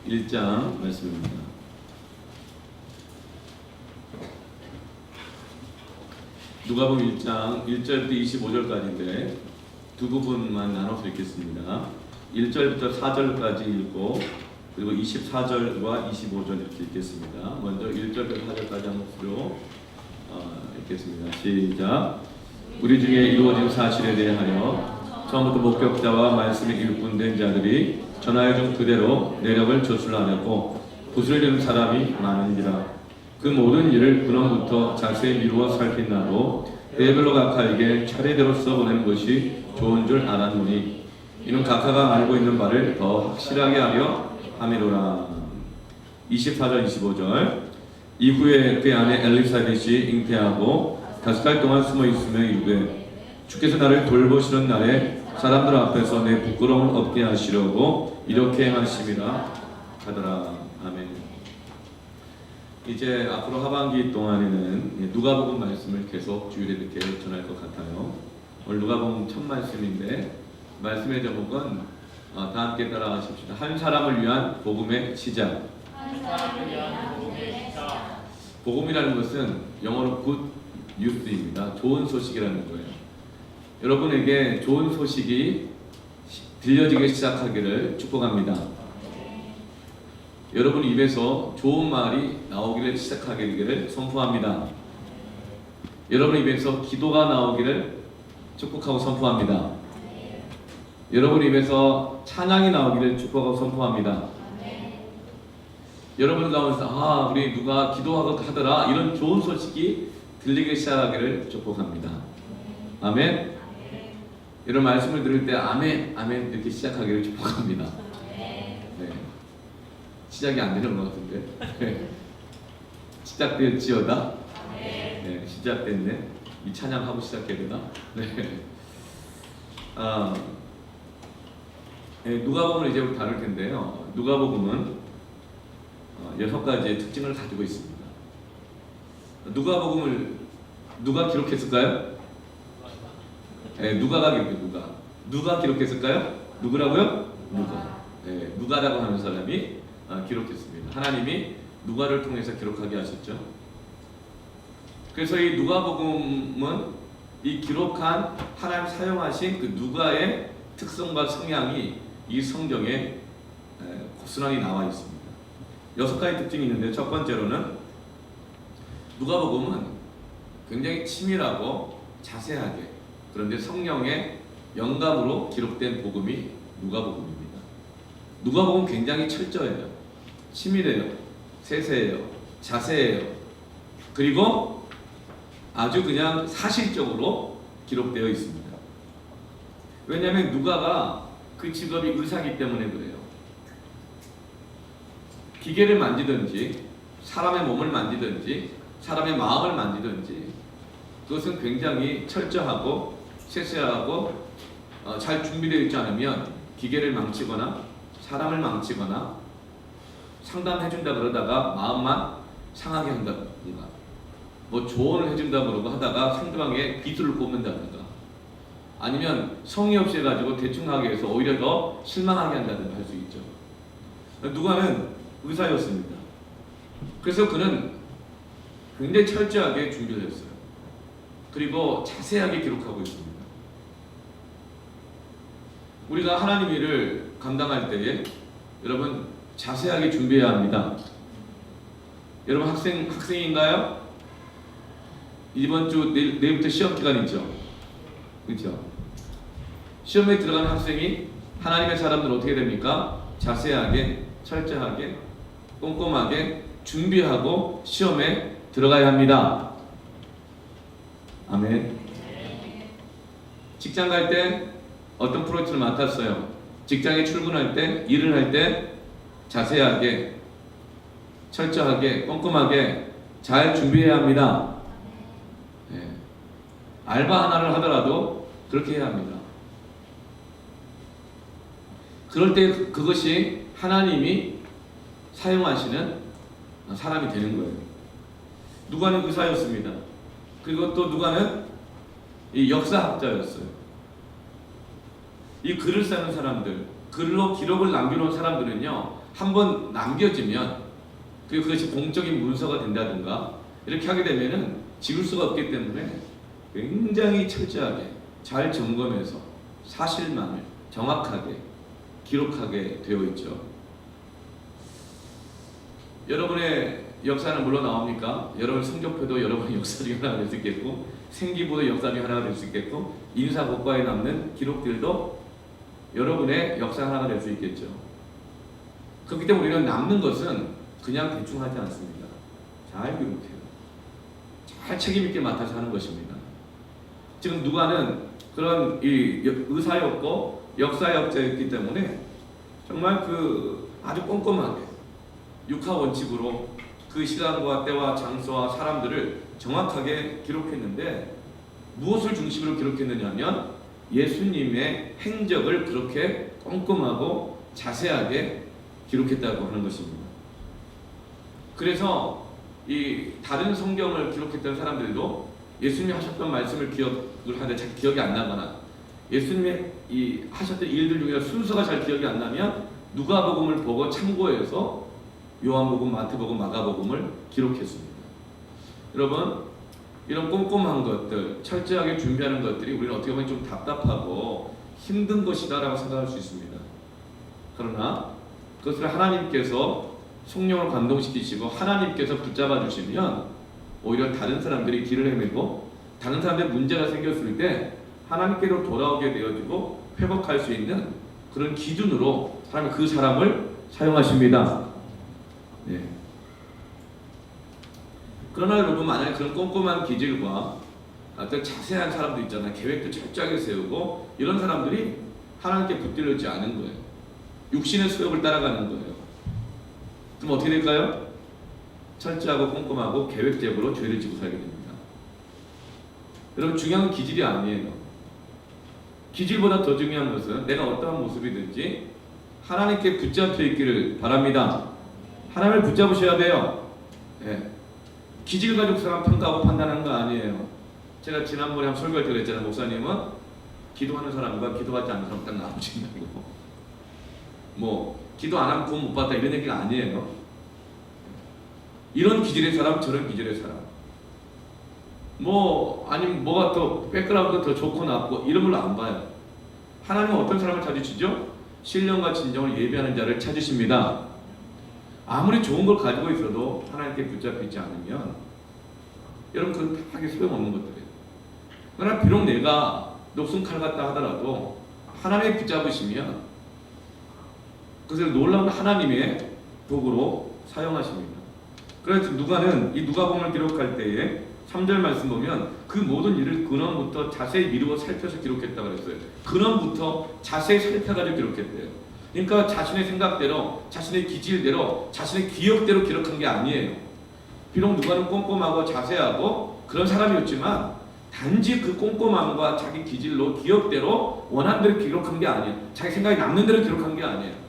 1장 말씀입니다. 누가복음 1장 1절부터 25절까지인데 두 부분만 나눠서 읽겠습니다. 1절부터 4절까지 읽고 그리고 24절과 25절 이렇게 읽겠습니다. 먼저 1절부터 4절까지 한 목소리로 읽겠습니다. 시작. 우리 중에 이루어진 사실에 대하여 처음부터 목격자와 말씀이 일꾼된 자들이 전하여준 그대로 내력을 조술하였고 구슬리는 사람이 많은지라. 그 모든 일을 근원부터 자세히 미루어 살핀 나도 때별로 각하에게 차례대로 써보내는 것이 좋은 줄 알았노니 이는 각하가 알고 있는 바를 더 확실하게 하려 함이로라. 24절 25절. 이후에 그 아내 엘리사벳이 잉태하고 5달 동안 숨어 있으며 이르되 주께서 나를 돌보시는 날에 사람들 앞에서 내 부끄러움을 없게 하시려고 이렇게 하심이라 하더라. 아멘. 이제 앞으로 하반기 동안에는 누가복음 말씀을 계속 주일에 이렇게 전할 것 같아요. 오늘 누가복음 첫 말씀인데 말씀의 제목은 다 함께 따라하십시다. 한 사람을 위한 복음의 시작. 한 사람을 위한 복음의 시작. 복음이라는 것은 영어로 good news입니다. 좋은 소식이라는 거예요. 여러분에게 좋은 소식이 들려지기 시작하기를 축복합니다. 여러분 입에서 좋은 말이 나오기를 시작하기를 선포합니다. 여러분 입에서 기도가 나오기를 축복하고 선포합니다. 여러분 입에서 찬양이 나오기를 축복하고 선포합니다. 여러분 가운데서 우리 누가 기도하고 하더라 이런 좋은 소식이 들리기 시작하기를 축복합니다. 아멘. 이런 말씀을 들을 때 아멘 아멘 이렇게 시작하기를 축복합니다. 네. 시작이 안 되는 것 같은데 시작될지어다. 네, 시작됐네. 이 찬양하고 시작해야 되나? 네. 누가복음을 이제부터 다룰 텐데요. 누가복음은 6가지의 특징을 가지고 있습니다. 누가복음을 누가 기록했을까요? 누가가 기록했어요. 누가 기록했을까요? 누구라고요? 누가. 누가라고 하는 사람이 기록했습니다. 하나님이 누가를 통해서 기록하게 하셨죠. 그래서 이 누가복음은 이 기록한 하나님 사용하신 그 누가의 특성과 성향이 이 성경에 고스란히 나와 있습니다. 6가지 특징이 있는데 첫 번째로는 누가복음은 굉장히 치밀하고 자세하게 그런데 성령의 영감으로 기록된 복음이 누가복음입니다. 누가복음 굉장히 철저해요. 치밀해요. 세세해요. 자세해요. 그리고 아주 그냥 사실적으로 기록되어 있습니다. 왜냐하면 누가가 그 직업이 의사이기 때문에 그래요. 기계를 만지든지 사람의 몸을 만지든지 사람의 마음을 만지든지 그것은 굉장히 철저하고 세세하고 잘 준비되어 있지 않으면 기계를 망치거나 사람을 망치거나 상담해준다 그러다가 마음만 상하게 한다든가 뭐 조언을 해준다 그러고 하다가 상대방의 비수를 뽑는다든가 아니면 성의 없이 해가지고 대충 하게 해서 오히려 더 실망하게 한다든가 할 수 있죠. 누가는 의사였습니다. 그래서 그는 굉장히 철저하게 준비를 했어요. 그리고 자세하게 기록하고 있습니다. 우리가 하나님 일을 감당할 때에 여러분 자세하게 준비해야 합니다. 여러분 학생인가요? 이번 주 내일부터 시험 기간 있죠? 그렇죠? 시험에 들어가는 학생이 하나님의 사람들은 어떻게 됩니까? 자세하게, 철저하게, 꼼꼼하게 준비하고 시험에 들어가야 합니다. 아멘. 직장 갈 때 어떤 프로젝트를 맡았어요? 직장에 출근할 때, 일을 할 때 자세하게, 철저하게, 꼼꼼하게 잘 준비해야 합니다. 알바 하나를 하더라도 그렇게 해야 합니다. 그럴 때 그것이 하나님이 사용하시는 사람이 되는 거예요. 누가는 의사였습니다. 그리고 또 누가는 이 역사학자였어요. 이 글을 쓰는 사람들, 글로 기록을 남겨놓은 사람들은요 한번 남겨지면 그리고 그것이 공적인 문서가 된다든가 이렇게 하게 되면은 지울 수가 없기 때문에 굉장히 철저하게 잘 점검해서 사실만을 정확하게 기록하게 되어 있죠. 여러분의 역사는 물론 나옵니까? 여러분 성적표도 여러분의 역사 중에 하나가 될 수 있겠고, 생기부도 역사 중에 하나가 될 수 있겠고, 인사고과에 남는 기록들도 여러분의 역사 하나가 될 수 있겠죠. 그렇기 때문에 우리는 남는 것은 그냥 대충 하지 않습니다. 잘 기록해요. 잘 책임있게 맡아서 하는 것입니다. 지금 누가는 그런 이 의사였고 역사역자였기 때문에 정말 그 아주 꼼꼼하게 육하 원칙으로 그 시간과 때와 장소와 사람들을 정확하게 기록했는데, 무엇을 중심으로 기록했느냐면 예수님의 행적을 그렇게 꼼꼼하고 자세하게 기록했다고 하는 것입니다. 그래서 이 다른 성경을 기록했던 사람들도 예수님이 하셨던 말씀을 기억을 하는데 잘 기억이 안 나거나 예수님의 이 하셨던 일들 중에 순서가 잘 기억이 안 나면 누가복음을 보고 참고해서 요한복음, 마태복음, 마가복음을 기록했습니다. 여러분, 이런 꼼꼼한 것들, 철저하게 준비하는 것들이 우리는 어떻게 보면 좀 답답하고 힘든 것이다라고 생각할 수 있습니다. 그러나 그것을 하나님께서 성령을 감동시키시고 하나님께서 붙잡아 주시면 오히려 다른 사람들이 길을 헤매고 다른 사람들의 문제가 생겼을 때 하나님께로 돌아오게 되어지고 회복할 수 있는 그런 기준으로 하나님 그 사람을 사용하십니다. 네. 그러나 여러분, 만약에 그런 꼼꼼한 기질과 어떤 자세한 사람도 있잖아요. 계획도 철저하게 세우고 이런 사람들이 하나님께 붙들려지 않은 거예요. 육신의 수욕을 따라가는 거예요. 그럼 어떻게 될까요? 철저하고 꼼꼼하고 계획적으로 죄를 지고 살게 됩니다. 여러분, 중요한 건 기질이 아니에요. 기질보다 더 중요한 것은 내가 어떠한 모습이든지 하나님께 붙잡혀 있기를 바랍니다. 하나님을 붙잡으셔야 돼요. 네. 기질 가지고 사람 평가하고 판단하는 거 아니에요. 제가 지난번에 한번 설교할 때 그랬잖아요. 목사님은 기도하는 사람과 기도하지 않는 사람 딱 나눠진다고. 뭐 기도 안 하면 구원 못 받다 이런 얘기가 아니에요. 이런 기질의 사람, 저런 기질의 사람. 뭐 아니면 뭐가 더 백그라운드 더 좋고 나쁘고 이런 걸로 안 봐요. 하나님은 어떤 사람을 찾으시죠? 신령과 진정을 예비하는 자를 찾으십니다. 아무리 좋은 걸 가지고 있어도 하나님께 붙잡히지 않으면 여러분 그건 하기 소용없는 것들이에요. 그러나 비록 내가 녹슨 칼 같다 하더라도 하나님이 붙잡으시면 그것을 놀라운 하나님의 도구로 사용하십니다. 그래서 누가는 이 누가복음을 기록할 때에 3절 말씀 보면 그 모든 일을 근원부터 자세히 미루어 살펴서 기록했다고 그랬어요. 근원부터 자세히 살펴가지고 기록했대요. 그러니까 자신의 생각대로, 자신의 기질대로, 자신의 기억대로 기록한 게 아니에요. 비록 누가는 꼼꼼하고 자세하고 그런 사람이었지만 단지 그 꼼꼼함과 자기 기질로 기억대로 원하는 대로 기록한 게 아니에요. 자기 생각이 남는 대로 기록한 게 아니에요.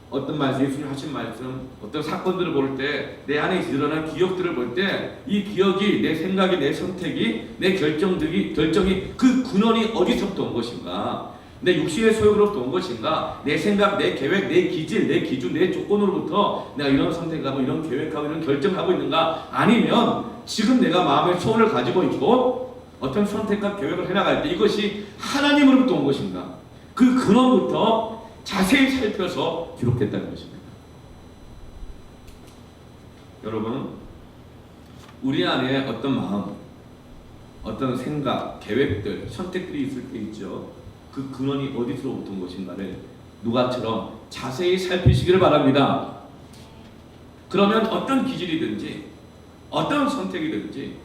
어떤 말씀, 예수님 하신 말씀, 어떤 사건들을 볼 때 내 안에 일어난 기억들을 볼 때 이 기억이 내 생각이, 내 선택이, 내 결정이 그 근원이 어디서부터 온 것인가, 내 육신의 소욕으로부터 온 것인가, 내 생각, 내 계획, 내 기질, 내 기준, 내 조건으로부터 내가 이런 선택하고 이런 계획하고 이런 결정하고 있는가, 아니면 지금 내가 마음의 소원을 가지고 있고 어떤 선택과 계획을 해나갈 때 이것이 하나님으로부터 온 것인가, 그 근원부터 자세히 살펴서 기록했다는 것입니다. 여러분, 우리 안에 어떤 마음, 어떤 생각, 계획들, 선택들이 있을 때 있죠. 그 근원이 어디서부터 온 것인가를 누가처럼 자세히 살피시기를 바랍니다. 그러면 어떤 기질이든지 어떤 선택이든지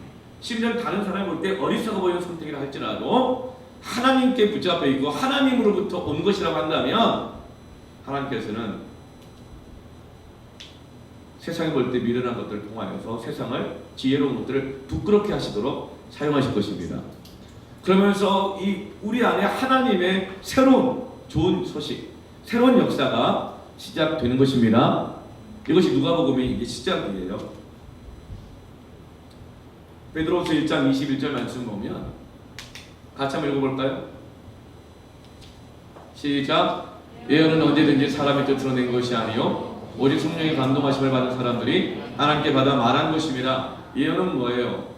심지어 다른 사람이 볼 때 어리석어 보이는 선택이라 할지라도 하나님께 붙잡혀 있고 하나님으로부터 온 것이라고 한다면 하나님께서는 세상에 볼 때 미련한 것들을 통하여서 세상을 지혜로운 것들을 부끄럽게 하시도록 사용하실 것입니다. 그러면서 이 우리 안에 하나님의 새로운 좋은 소식, 새로운 역사가 시작되는 것입니다. 이것이 누가복음의 이게 시작이에요. 베드로후서 1장 21절 말씀 보면 같이 한번 읽어볼까요? 시작. 예언은 언제든지 사람의 뜻으로 낸 것이 아니요 오직 성령의 감동하심을 받은 사람들이 하나님께 받아 말한 것입니다. 예언은 뭐예요?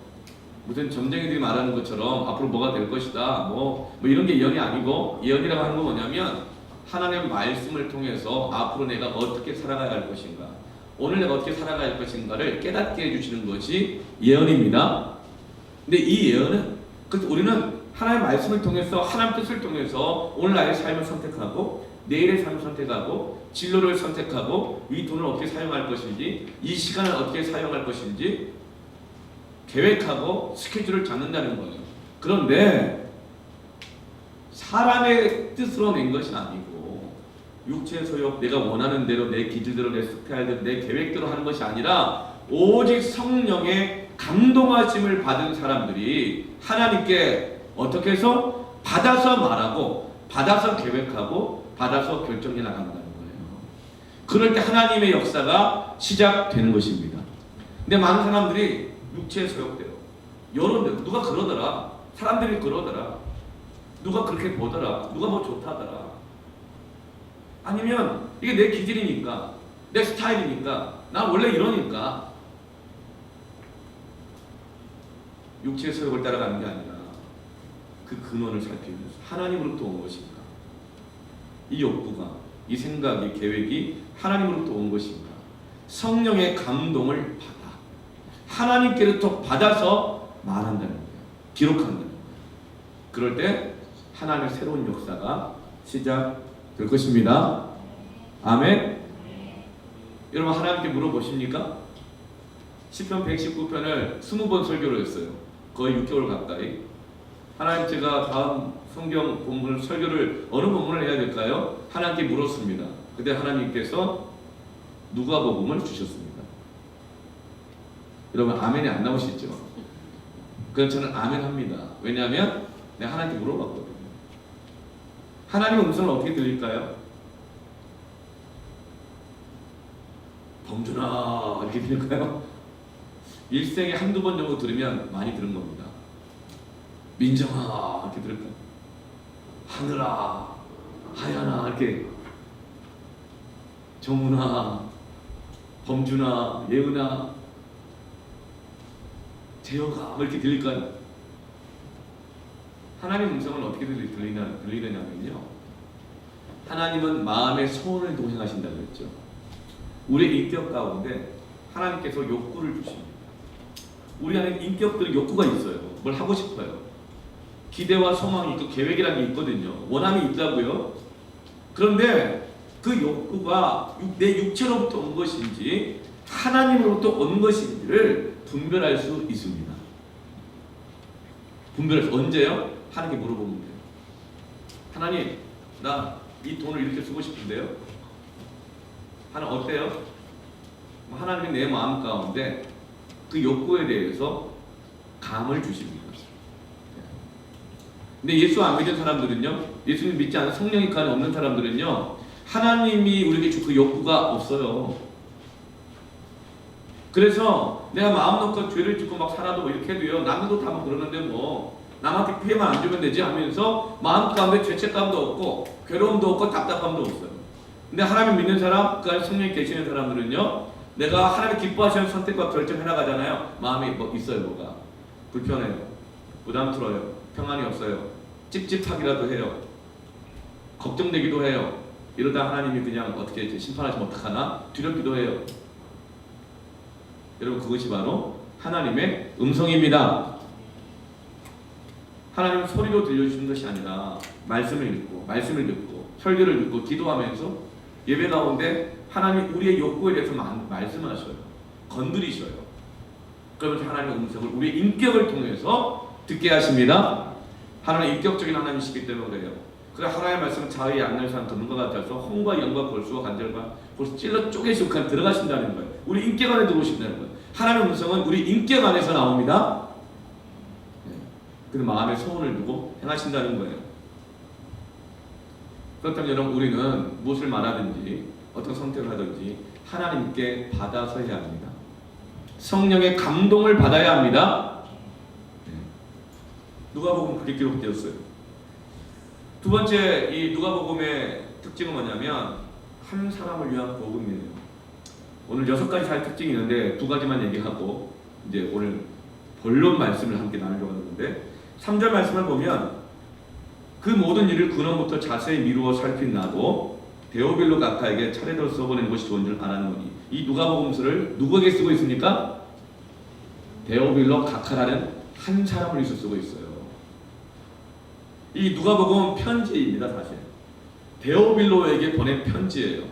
무슨 점쟁이들이 말하는 것처럼 앞으로 뭐가 될 것이다 뭐 이런 게 예언이 아니고, 예언이라고 하는 건 뭐냐면 하나님의 말씀을 통해서 앞으로 내가 어떻게 살아가야 할 것인가, 오늘 내가 어떻게 살아가야 할 것인가를 깨닫게 해주시는 것이 예언입니다. 근데 이 예언은, 그래서 우리는 하나님의 말씀을 통해서, 하나님 뜻을 통해서 오늘 나의 삶을 선택하고 내일의 삶을 선택하고 진로를 선택하고 이 돈을 어떻게 사용할 것인지, 이 시간을 어떻게 사용할 것인지 계획하고 스케줄을 잡는다는 거예요. 그런데 사람의 뜻으로 낸 것이 아니고 육체의 소욕, 내가 원하는 대로 내 기질대로 내 스타일대로 내 계획대로 하는 것이 아니라 오직 성령의 감동하심을 받은 사람들이 하나님께 어떻게 해서 받아서 말하고 받아서 계획하고 받아서 결정해 나간다는 거예요. 그럴 때 하나님의 역사가 시작되는 것입니다. 근데 많은 사람들이 육체의 소욕대로, 여론대로, 누가 그러더라, 사람들이 그러더라, 누가 그렇게 보더라, 누가 뭐 좋다더라, 아니면 이게 내 기질이니까, 내 스타일이니까, 나 원래 이러니까, 육체의 소욕을 따라가는 게 아니라 그 근원을 살피면서 하나님으로부터 온 것인가, 이 욕구가, 이 생각이, 계획이 하나님으로부터 온 것인가, 성령의 감동을 받아 하나님께로부터 받아서 말한다는 거예요. 기록한다는 거예요. 그럴 때 하나님의 새로운 역사가 시작될 것입니다. 아멘. 여러분 하나님께 물어보십니까? 시편 119편을 20번 설교를 했어요. 거의 6개월 가까이. 하나님, 제가 다음 성경 본문을, 설교를 어느 본문을 해야 될까요? 하나님께 물었습니다. 그때 하나님께서 누가복음을 주셨습니다. 여러분 아멘이 안 나오시죠? 그래서 저는 아멘 합니다. 왜냐하면 내가 하나님께 물어봤거든요. 하나님의 음성은 어떻게 들릴까요? 범준아 이렇게 들릴까요? 일생에 한두 번 정도 들으면 많이 들은 겁니다. 민정아 이렇게 들을까요? 하늘아 하연아 이렇게, 정훈아, 범준아, 예은아, 재혁아 이렇게 들릴까요? 하나님의 음성은 어떻게 들리느냐면요, 하나님은 마음의 소원을 동행하신다고 했죠. 우리의 인격 가운데 하나님께서 욕구를 주십니다. 우리 안에 인격들의 욕구가 있어요. 뭘 하고 싶어요. 기대와 소망이 있고 계획이라는 게 있거든요. 원함이 있다고요. 그런데 그 욕구가 내 육체로부터 온 것인지 하나님으로부터 온 것인지를 분별할 수 있습니다. 분별해서 언제요? 하나님께 물어보면 돼요. 하나님, 나 이 돈을 이렇게 쓰고 싶은데요. 하나님 어때요? 하나님이 내 마음 가운데 그 욕구에 대해서 감을 주십니다. 근데 예수 안 믿은 사람들은요, 예수님 믿지 않은 성령이 그 안에 없는 사람들은요, 하나님이 우리에게 줄 그 욕구가 없어요. 그래서 내가 마음 놓고 죄를 짓고 막 살아도 뭐 이렇게 해도요, 남도 다 뭐 그러는데 뭐 남한테 피해만 안 주면 되지 하면서 마음 가운데 죄책감도 없고 괴로움도 없고 답답함도 없어요. 근데 하나님 믿는 사람, 그 안에 성령이 계시는 사람들은요, 내가 하나님 기뻐하시는 선택과 결정해 나가잖아요. 마음이 뭐 있어요. 뭐가 불편해요, 부담스러워요, 평안이 없어요, 찝찝하기라도 해요, 걱정되기도 해요. 이러다 하나님이 그냥 어떻게 심판하시면 어떡하나 두렵기도 해요. 여러분 그것이 바로 하나님의 음성입니다. 하나님은 소리로 들려주시는 것이 아니라 말씀을 읽고 말씀을 듣고 설교를 듣고 기도하면서 예배 가운데 하나님 우리의 욕구에 대해서 말씀하셔요. 건드리셔요. 그러면서 하나님의 음성을 우리의 인격을 통해서 듣게 하십니다. 하나님 인격적인 하나님이시기 때문에 그래요. 그래서 하나님의 말씀은 자의 양날 사람 듣는 것 같아서 홍과 영과 골수와 간절과 골수 찔러 쪼개시고 그냥 들어가신다는 거예요. 우리 인격 안에 들어오신다는 거예요. 하나님의 음성은 우리 인격 안에서 나옵니다. 그 마음의 소원을 두고 행하신다는 거예요. 그렇다면 여러분 우리는 무엇을 말하든지 어떤 선택을 하든지 하나님께 받아서 해야 합니다. 성령의 감동을 받아야 합니다. 누가복음 그렇게 기록되었어요. 두 번째 이 누가복음의 특징은 뭐냐면 한 사람을 위한 복음이에요. 오늘 6가지 살 특징이 있는데 2가지만 얘기하고 이제 오늘 본론 말씀을 함께 나누려고 하는데 3절 말씀을 보면 그 모든 일을 근원부터 자세히 미루어 살핀 나도 데오빌로 각하에게 차례대로 써보내는 것이 좋은 줄 알았노니. 이 누가복음서를 누구에게 쓰고 있습니까? 데오빌로 각하라는 한 사람을 위해서 쓰고 있어요. 이 누가복음 편지입니다. 사실 데오빌로에게 보낸 편지예요.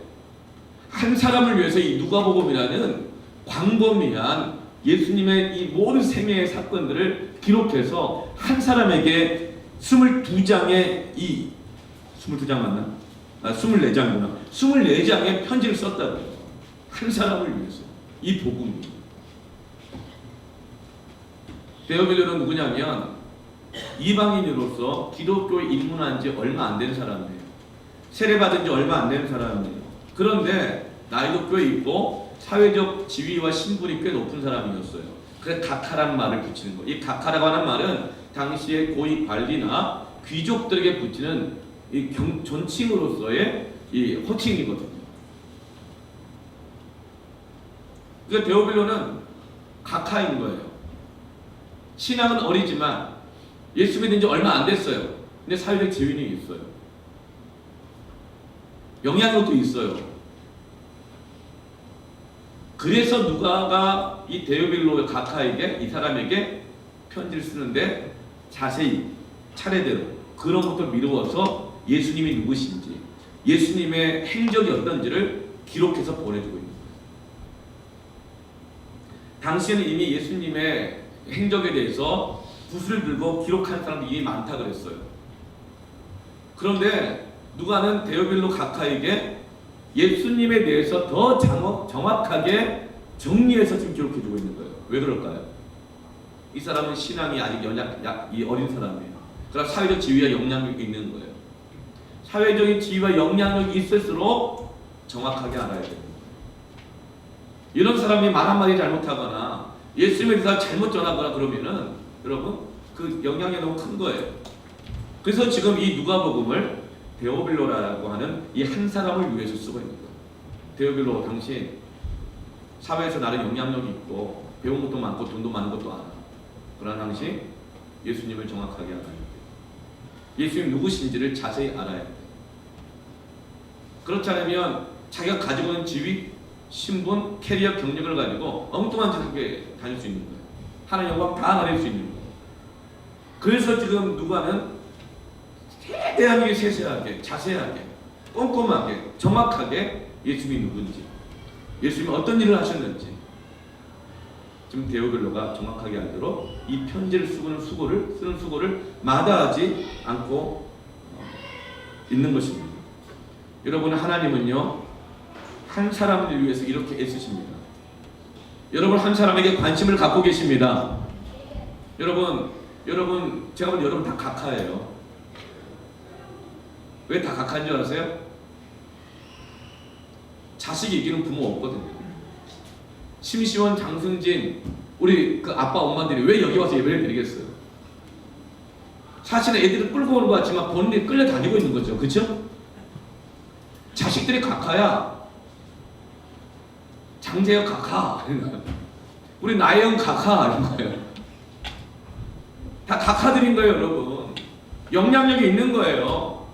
한 사람을 위해서 이 누가복음이라는 광범위한 예수님의 이 모든 생애의 사건들을 기록해서 한 사람에게 22장의 22장 맞나? 24장이구나. 24장의 편지를 썼다고요. 한 사람을 위해서. 이 복음. 데오빌로는 누구냐면 이방인으로서 기독교에 입문한 지 얼마 안 된 사람이에요. 세례받은 지 얼마 안 된 사람이에요. 그런데 나이도 꽤 있고 사회적 지위와 신분이 꽤 높은 사람이었어요. 그래서 각하라는 말을 붙이는 거예요. 이 각하라고 하는 말은 당시의 고위 관리나 귀족들에게 붙이는 이 존칭으로서의 이 호칭이거든요. 그러니까 데오빌로는 각하인 거예요. 신앙은 어리지만 예수 믿은 지 얼마 안 됐어요. 근데 사회적 지위는 있어요. 영향력도 있어요. 그래서 누가가 이 데오빌로 각하에게 이 사람에게 편지를 쓰는데 자세히 차례대로 그런 것들 미루어서 예수님이 누구신지 예수님의 행적이 어떤지를 기록해서 보내주고 있는 거예요. 당시에는 이미 예수님의 행적에 대해서 붓을 들고 기록한 사람들이 이미 많다 그랬어요. 그런데 누가는 데오빌로 각하에게 예수님에 대해서 더 정확하게 정리해서 지금 기록해주고 있는 거예요. 왜 그럴까요? 이 사람은 신앙이 아직 이 어린 사람이에요. 그러나 사회적 지위와 영향력이 있는 거예요. 사회적인 지위와 영향력이 있을수록 정확하게 알아야 돼요. 이런 사람이 말 한마디 잘못하거나 예수님에 대해서 잘못 전하거나 그러면은 여러분 그 영향이 너무 큰 거예요. 그래서 지금 이 누가복음을 데오빌로라고 하는 이 한 사람을 위해서 쓰고 있는 거예요. 데오빌로 당시 사회에서 나름 영향력이 있고 배운 것도 많고 돈도 많은 것도 알아. 그러나 당시 예수님을 정확하게 알아야 돼요. 예수님 누구신지를 자세히 알아야 돼요. 그렇지 않으면 자기가 가지고 있는 지위, 신분, 캐리어, 경력을 가지고 엉뚱한 짓하게 다닐 수 있는 거예요. 하나님 영광 다 가릴 수 있는 거예요. 그래서 지금 누가는 대단하게 세세하게, 자세하게, 꼼꼼하게, 정확하게 예수님이 누군지, 예수님이 어떤 일을 하셨는지 지금 데오빌로가 정확하게 알도록 이 편지를 쓰는 수고를 마다하지 않고 있는 것입니다. 여러분 하나님은요 한 사람을 위해서 이렇게 애쓰십니다. 여러분 한 사람에게 관심을 갖고 계십니다. 여러분 제가 보면 여러분 다 각하예요. 왜 다 각하인 줄 아세요? 자식이 이기는 부모 없거든요. 심시원, 장승진 우리 그 아빠 엄마들이 왜 여기 와서 예배를 드리겠어요? 사실은 애들을 끌고 오는 것 같지만 본인이 끌려다니고 있는 거죠. 그렇죠? 자식들이 각하야. 장재혁 각하 우리 나혜영 각하 이런 거예요. 다 각하들인 거예요. 여러분 영향력이 있는 거예요.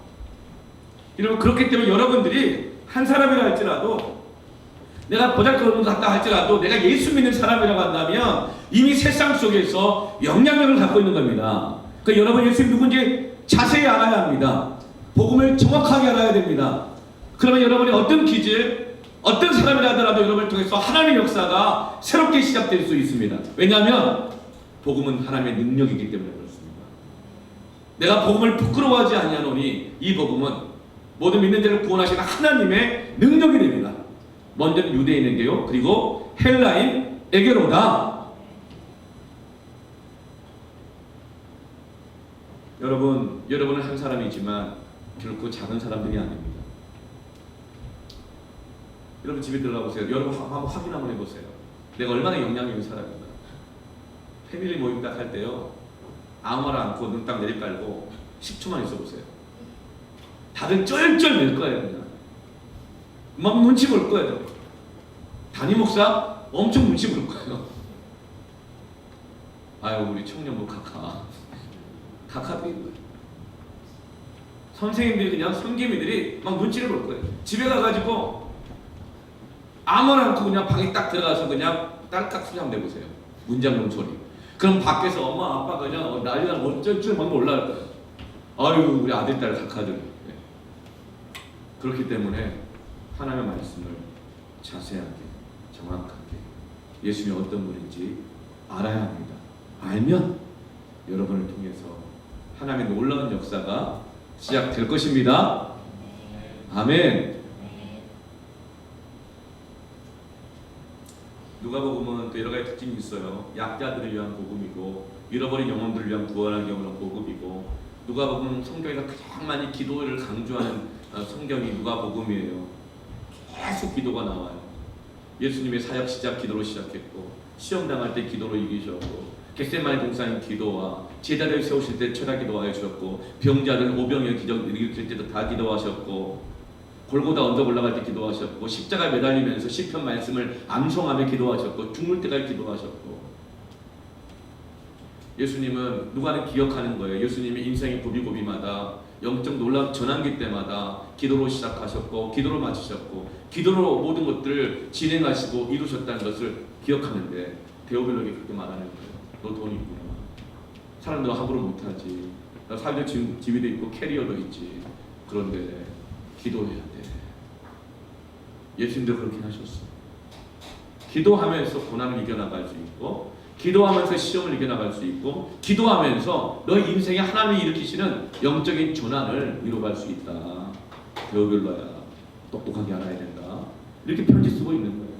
여러분 그렇기 때문에 여러분들이 한 사람이라 할지라도 내가 보잘것없는 것 같다 할지라도 내가 예수 믿는 사람이라고 한다면 이미 세상 속에서 영향력을 갖고 있는 겁니다. 그러니까 여러분 예수님 누군지 자세히 알아야 합니다. 복음을 정확하게 알아야 됩니다. 그러면 여러분이 어떤 기질, 어떤 사람이라 하더라도 여러분을 통해서 하나님의 역사가 새롭게 시작될 수 있습니다. 왜냐하면 복음은 하나님의 능력이기 때문에 그렇습니다. 내가 복음을 부끄러워하지 아니하노니 이 복음은 모든 믿는 자를 구원하시는 하나님의 능력이 됩니다. 먼저는 유대인에게요. 그리고 헬라인에게로다. 여러분은 한 사람이지만 결코 작은 사람들이 아닙니다. 여러분 집에 들어가 보세요. 여러분 한번 확인 한번 해보세요. 내가 얼마나 영향력 있는 사람인가. 패밀리 모임 딱 할 때요. 아무 말 않고 눈 딱 내리깔고 10초만 있어 보세요. 다들 쩔쩔 맬 거예요. 그냥 막 눈치 볼 거예요. 담임 목사 엄청 눈치 볼 거예요. 아유 우리 청년부 카카도 있고요. 선생님들이 그냥 성기미들이 막 눈치를 볼 거예요. 집에 가가지고 아무나 않고 그냥 방에 딱 들어가서 그냥 딸깍 소리 한번 내보세요. 문장문 소리. 그럼 밖에서 엄마 아빠 그냥 난리가 어쩔 줄 막 올라갈 거예요. 아유 우리 아들 딸 카카들. 네. 그렇기 때문에 하나님의 말씀을 자세하게 정확하게 예수님이 어떤 분인지 알아야 합니다. 알면 여러분을 통해서 하나님의 놀라운 역사가 시작될 것입니다. 아멘. 누가복음은 또 여러 가지 특징이 있어요. 약자들을 위한 복음이고 잃어버린 영혼들을 위한 구원하는 경우는 복음이고 누가복음 성경에서 가장 많이 기도를 강조하는 성경이 누가복음이에요. 계속 기도가 나와요. 예수님의 사역 시작 기도로 시작했고 시험 당할 때 기도로 이기셨고 겟세마네 동산 기도와 제자들 세우실 때 철학 기도하여 주셨고 병자들 오병이어 기적 일으킬 때도 다 기도하셨고 골고다 언덕 올라갈 때 기도하셨고 십자가에 매달리면서 시편 말씀을 암송하며 기도하셨고 죽을 때까지 기도하셨고 예수님은 누가는 기억하는 거예요. 예수님이 인생의 고비고비마다 영적 놀라운 전환기 때마다 기도로 시작하셨고 기도로 마치셨고 기도로 모든 것들을 진행하시고 이루셨다는 것을 기억하는데 데오빌로에게 그렇게 말하는 거예요. 너 돈 있구나. 사람들 함부로 못하지. 나 사회적 지위도 있고 캐리어도 있지. 그런데 기도해야 돼. 예수님도 그렇게 하셨어. 기도하면서 고난을 이겨나갈 수 있고 기도하면서 시험을 이겨나갈 수 있고 기도하면서 너의 인생에 하나님이 일으키시는 영적인 전환을 이루어갈 수 있다. 데오빌로야 똑똑하게 알아야 된다. 이렇게 편지 쓰고 있는 거예요.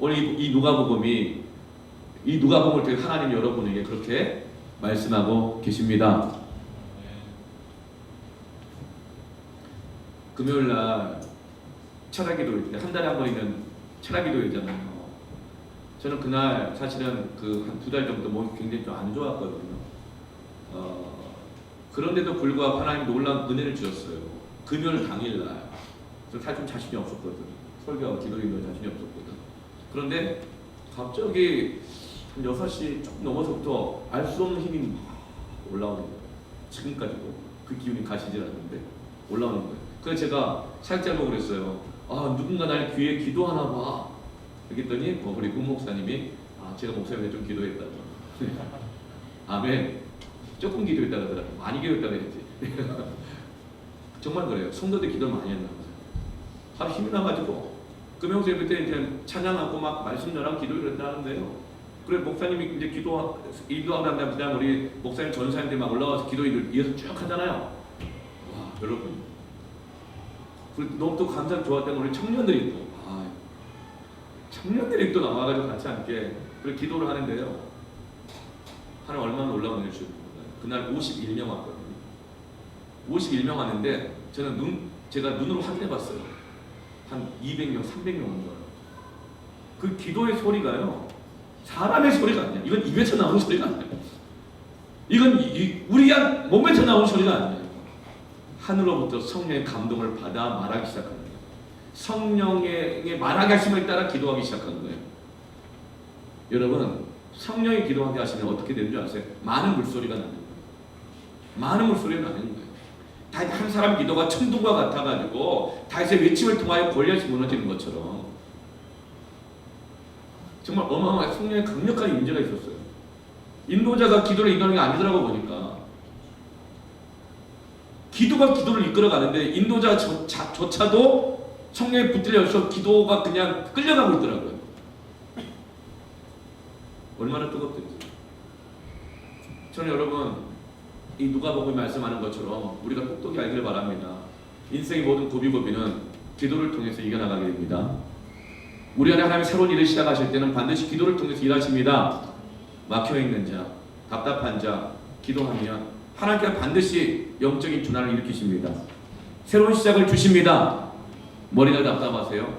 오늘 이 누가복음을 통해 하나님 여러분에게 그렇게 말씀하고 계십니다. 금요일날 철학기도회 때 한 달에 한 번 있는 철학기도회잖아요. 저는 그날 사실은 그 한 2달 정도 몸이 굉장히 좀 안 좋았거든요. 그런데도 불구하고 하나님 놀라운 은혜를 주셨어요. 금요일 당일날 사실 좀 자신이 없었거든요. 설교하고 기도인도 자신이 없었거든. 그런데 갑자기 한 6시 조금 넘어서부터 알 수 없는 힘이 막 올라오는 거예요. 지금까지도 그 기운이 가시질 않는데 올라오는 거예요. 그래서 제가 사역자를 그랬어요. 누군가 날 귀에 기도하나 봐. 그랬더니 우리 문 목사님이 제가 목사님한테 좀 기도했다고. 아멘. 조금 기도했다고 하더라고요. 많이 기도했다고 했지. 정말 그래요. 성도들 기도를 많이 했나 봐요. 힘이 나가지고 금요일 그때 이제 찬양하고 막 말씀 전하고 기도를 했다는데요. 그래 목사님이 이제 기도하고 난 다음에 그다음 우리 목사님 전사님들 막 올라와서 기도를 이어서 쭉 하잖아요. 와 여러분. 너무 또 감사히 좋았던 우리 청년들이 또 나와가지고 같이 함께 그렇게 기도를 하는데요. 하나님 얼마나 놀라운 일을 주는 거예요. 그날 51명 왔거든요. 51명 왔는데 제가 눈으로 확인해봤어요. 한 200명, 300명 온 거예요. 그 기도의 소리가요. 사람의 소리가 아니야. 이건 입에서 나오는 소리가 아니야. 이건 우리 몸에서 나오는 소리가 아니에요. 하늘로부터 성령의 감동을 받아 말하기 시작하는 거예요. 성령의 말하게 하심을 따라 기도하기 시작하는 거예요. 여러분 성령이 기도하게 하시면 어떻게 되는 줄 아세요? 많은 물소리가 나는 거예요. 많은 물소리가 나는 거예요. 한 사람 기도가 천둥과 같아가지고 다윗의 외침을 통하여 골리앗이 무너지는 것처럼 정말 어마어마한 성령의 강력한 임재가 있었어요. 인도자가 기도를 인도하는 게 아니더라고 보니까 기도가 기도를 이끌어가는데 인도자조차도 성령에 붙들려서 기도가 그냥 끌려가고 있더라고요. 얼마나 뜨겁든지. 저는 여러분 이 누가복음에 말씀하는 것처럼 우리가 똑똑히 알기를 바랍니다. 인생의 모든 고비고비는 기도를 통해서 이겨나가게 됩니다. 우리 안에 하나님의 새로운 일을 시작하실 때는 반드시 기도를 통해서 일하십니다. 막혀있는 자, 답답한 자, 기도하면 하나님께서 반드시 영적인 전환을 일으키십니다. 새로운 시작을 주십니다. 머리가 답답하세요?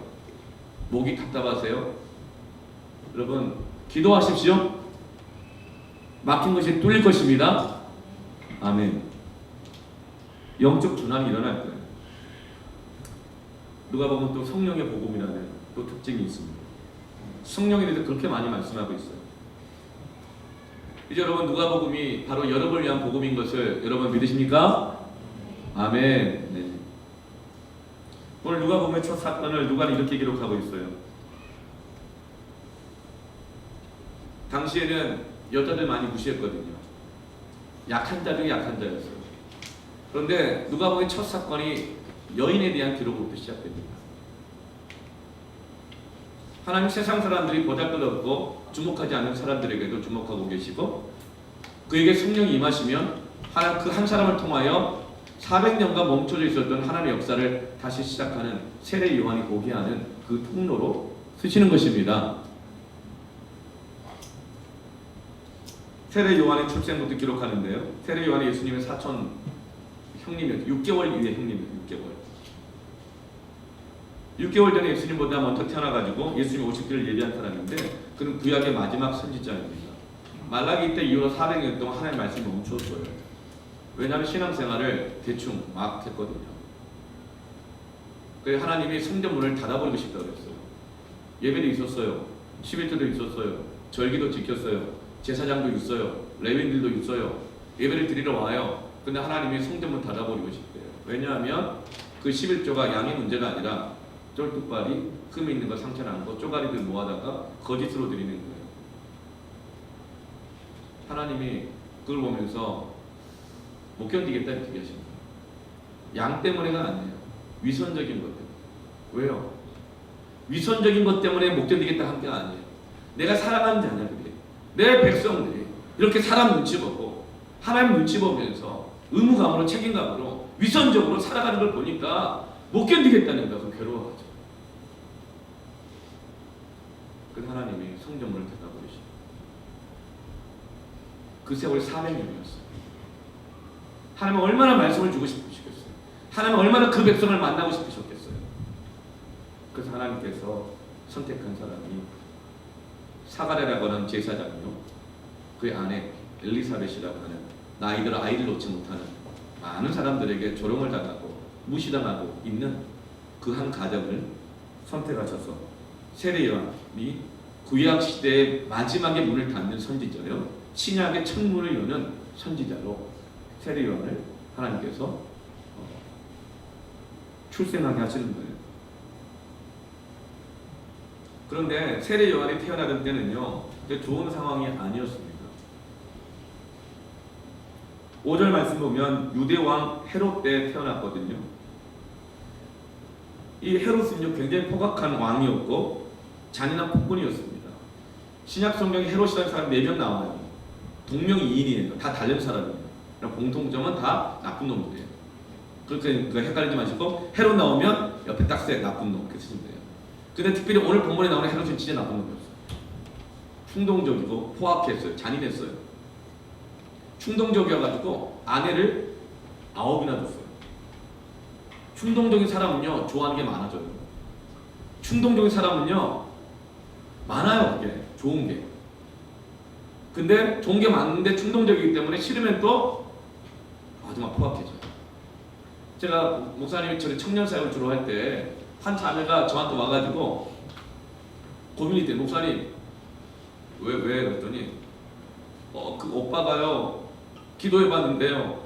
목이 답답하세요? 여러분 기도하십시오. 막힌 것이 뚫릴 것입니다. 아멘. 영적 전환이 일어날 거예요. 누가복음은 또 성령의 복음이라는 또 특징이 있습니다. 성령에 대해서 그렇게 많이 말씀하고 있어요. 이제 여러분 누가복음이 바로 여러분을 위한 복음인 것을 여러분 믿으십니까? 아멘. 네. 오늘 누가복음의 첫 사건을 누가는 이렇게 기록하고 있어요. 당시에는 여자들 많이 무시했거든요. 약한 자 중에 약한 자였어요. 그런데 누가복음의 첫 사건이 여인에 대한 기록으로부터 시작됩니다. 하나님 세상 사람들이 보잘것없고 주목하지 않는 사람들에게도 주목하고 계시고 그에게 성령이 임하시면 하나님 그 한 사람을 통하여 400년간 멈춰져 있었던 하나님의 역사를 다시 시작하는 세례 요한이 오게 하는 그 통로로 쓰시는 것입니다. 세례 요한의 출생부터 기록하는데요. 세례 요한이 예수님의 사촌 형님이었죠. 6개월 이후의 형님이었죠. 6개월 전에 예수님보다 먼저 태어나가지고 예수님 오실 길을 예비한 사람인데 그는 구약의 마지막 선지자입니다. 말라기 때 이후로 400년 동안 하나님의 말씀이 멈췄어요. 왜냐하면 신앙생활을 대충 막 했거든요. 그래서 하나님이 성전문을 닫아버리고 싶다고 그랬어요. 예배도 있었어요. 11조도 있었어요. 절기도 지켰어요. 제사장도 있어요. 레위인들도 있어요. 예배를 드리러 와요. 근데 하나님이 성전문 닫아버리고 싶대요. 왜냐하면 그 11조가 양의 문제가 아니라 쫄뚝발이 흠이 있는 거 상처나는 거 쪼가리들 모아다가 거짓으로 드리는 거예요. 하나님이 그걸 보면서 못 견디겠다 이렇게 하십니다. 양 때문에가 아니에요. 위선적인 것 때문에. 왜요? 위선적인 것 때문에 못 견디겠다 한 게 아니에요. 내가 사랑하는 자녀들이 내 백성들이 이렇게 사람 눈치 보고 하나님 눈치 보면서 의무감으로 책임감으로 위선적으로 살아가는 걸 보니까 못 견디겠다는 거예요. 괴로워하죠. 그래서 하나님이 성전문을 닫아버리시고 그 세월이 400년이었어요. 하나님은 얼마나 말씀을 주고 싶으시겠어요. 하나님은 얼마나 그 백성을 만나고 싶으셨겠어요. 그래서 하나님께서 선택한 사람이 사가랴라고 하는 제사장이요, 그의 아내 엘리사벳이라고 하는 나이들어 아이를 놓지 못하는 많은 사람들에게 조롱을 당하고 무시당하고 있는 그 한 가정을 선택하셔서 세례 요한이 구약 시대의 마지막에 문을 닫는 선지자요, 신약의 첫 문을 여는 선지자로 세례 요한을 하나님께서 출생하게 하시는 거예요. 그런데 세례 요한이 태어나던 때는요, 좋은 상황이 아니었습니다. 5절 말씀 보면 유대 왕 헤롯 때 태어났거든요. 이 헤롯은요 굉장히 포악한 왕이었고 잔인한 폭군이었습니다. 신약 성경에 헤롯이라는 사람 4명 나와요. 동명이인이에요. 다 다른 사람이에요. 공통점은 다 나쁜 놈들이에요. 그렇게 헷갈리지 마시고 헤롯 나오면 옆에 딱 세 나쁜 놈 이렇게 쓰시면 돼요. 근데 특별히 오늘 본문에 나오는 헤롯은 진짜 나쁜 놈이었어요. 충동적이고 포악했어요. 잔인했어요. 충동적이어가지고 아내를 9이나 줬어요. 충동적인 사람은요 좋아하는 게 많아져요. 충동적인 사람은요 많아요. 그게 좋은 게. 근데 좋은 게 많은데 충동적이기 때문에 싫으면 또 아주 막 포악해져요. 제가 목사님이 저희 청년사역을 주로 할 때 한 자매가 저한테 와가지고 고민이 돼. 목사님 왜 그랬더니 그 오빠가요 기도해봤는데요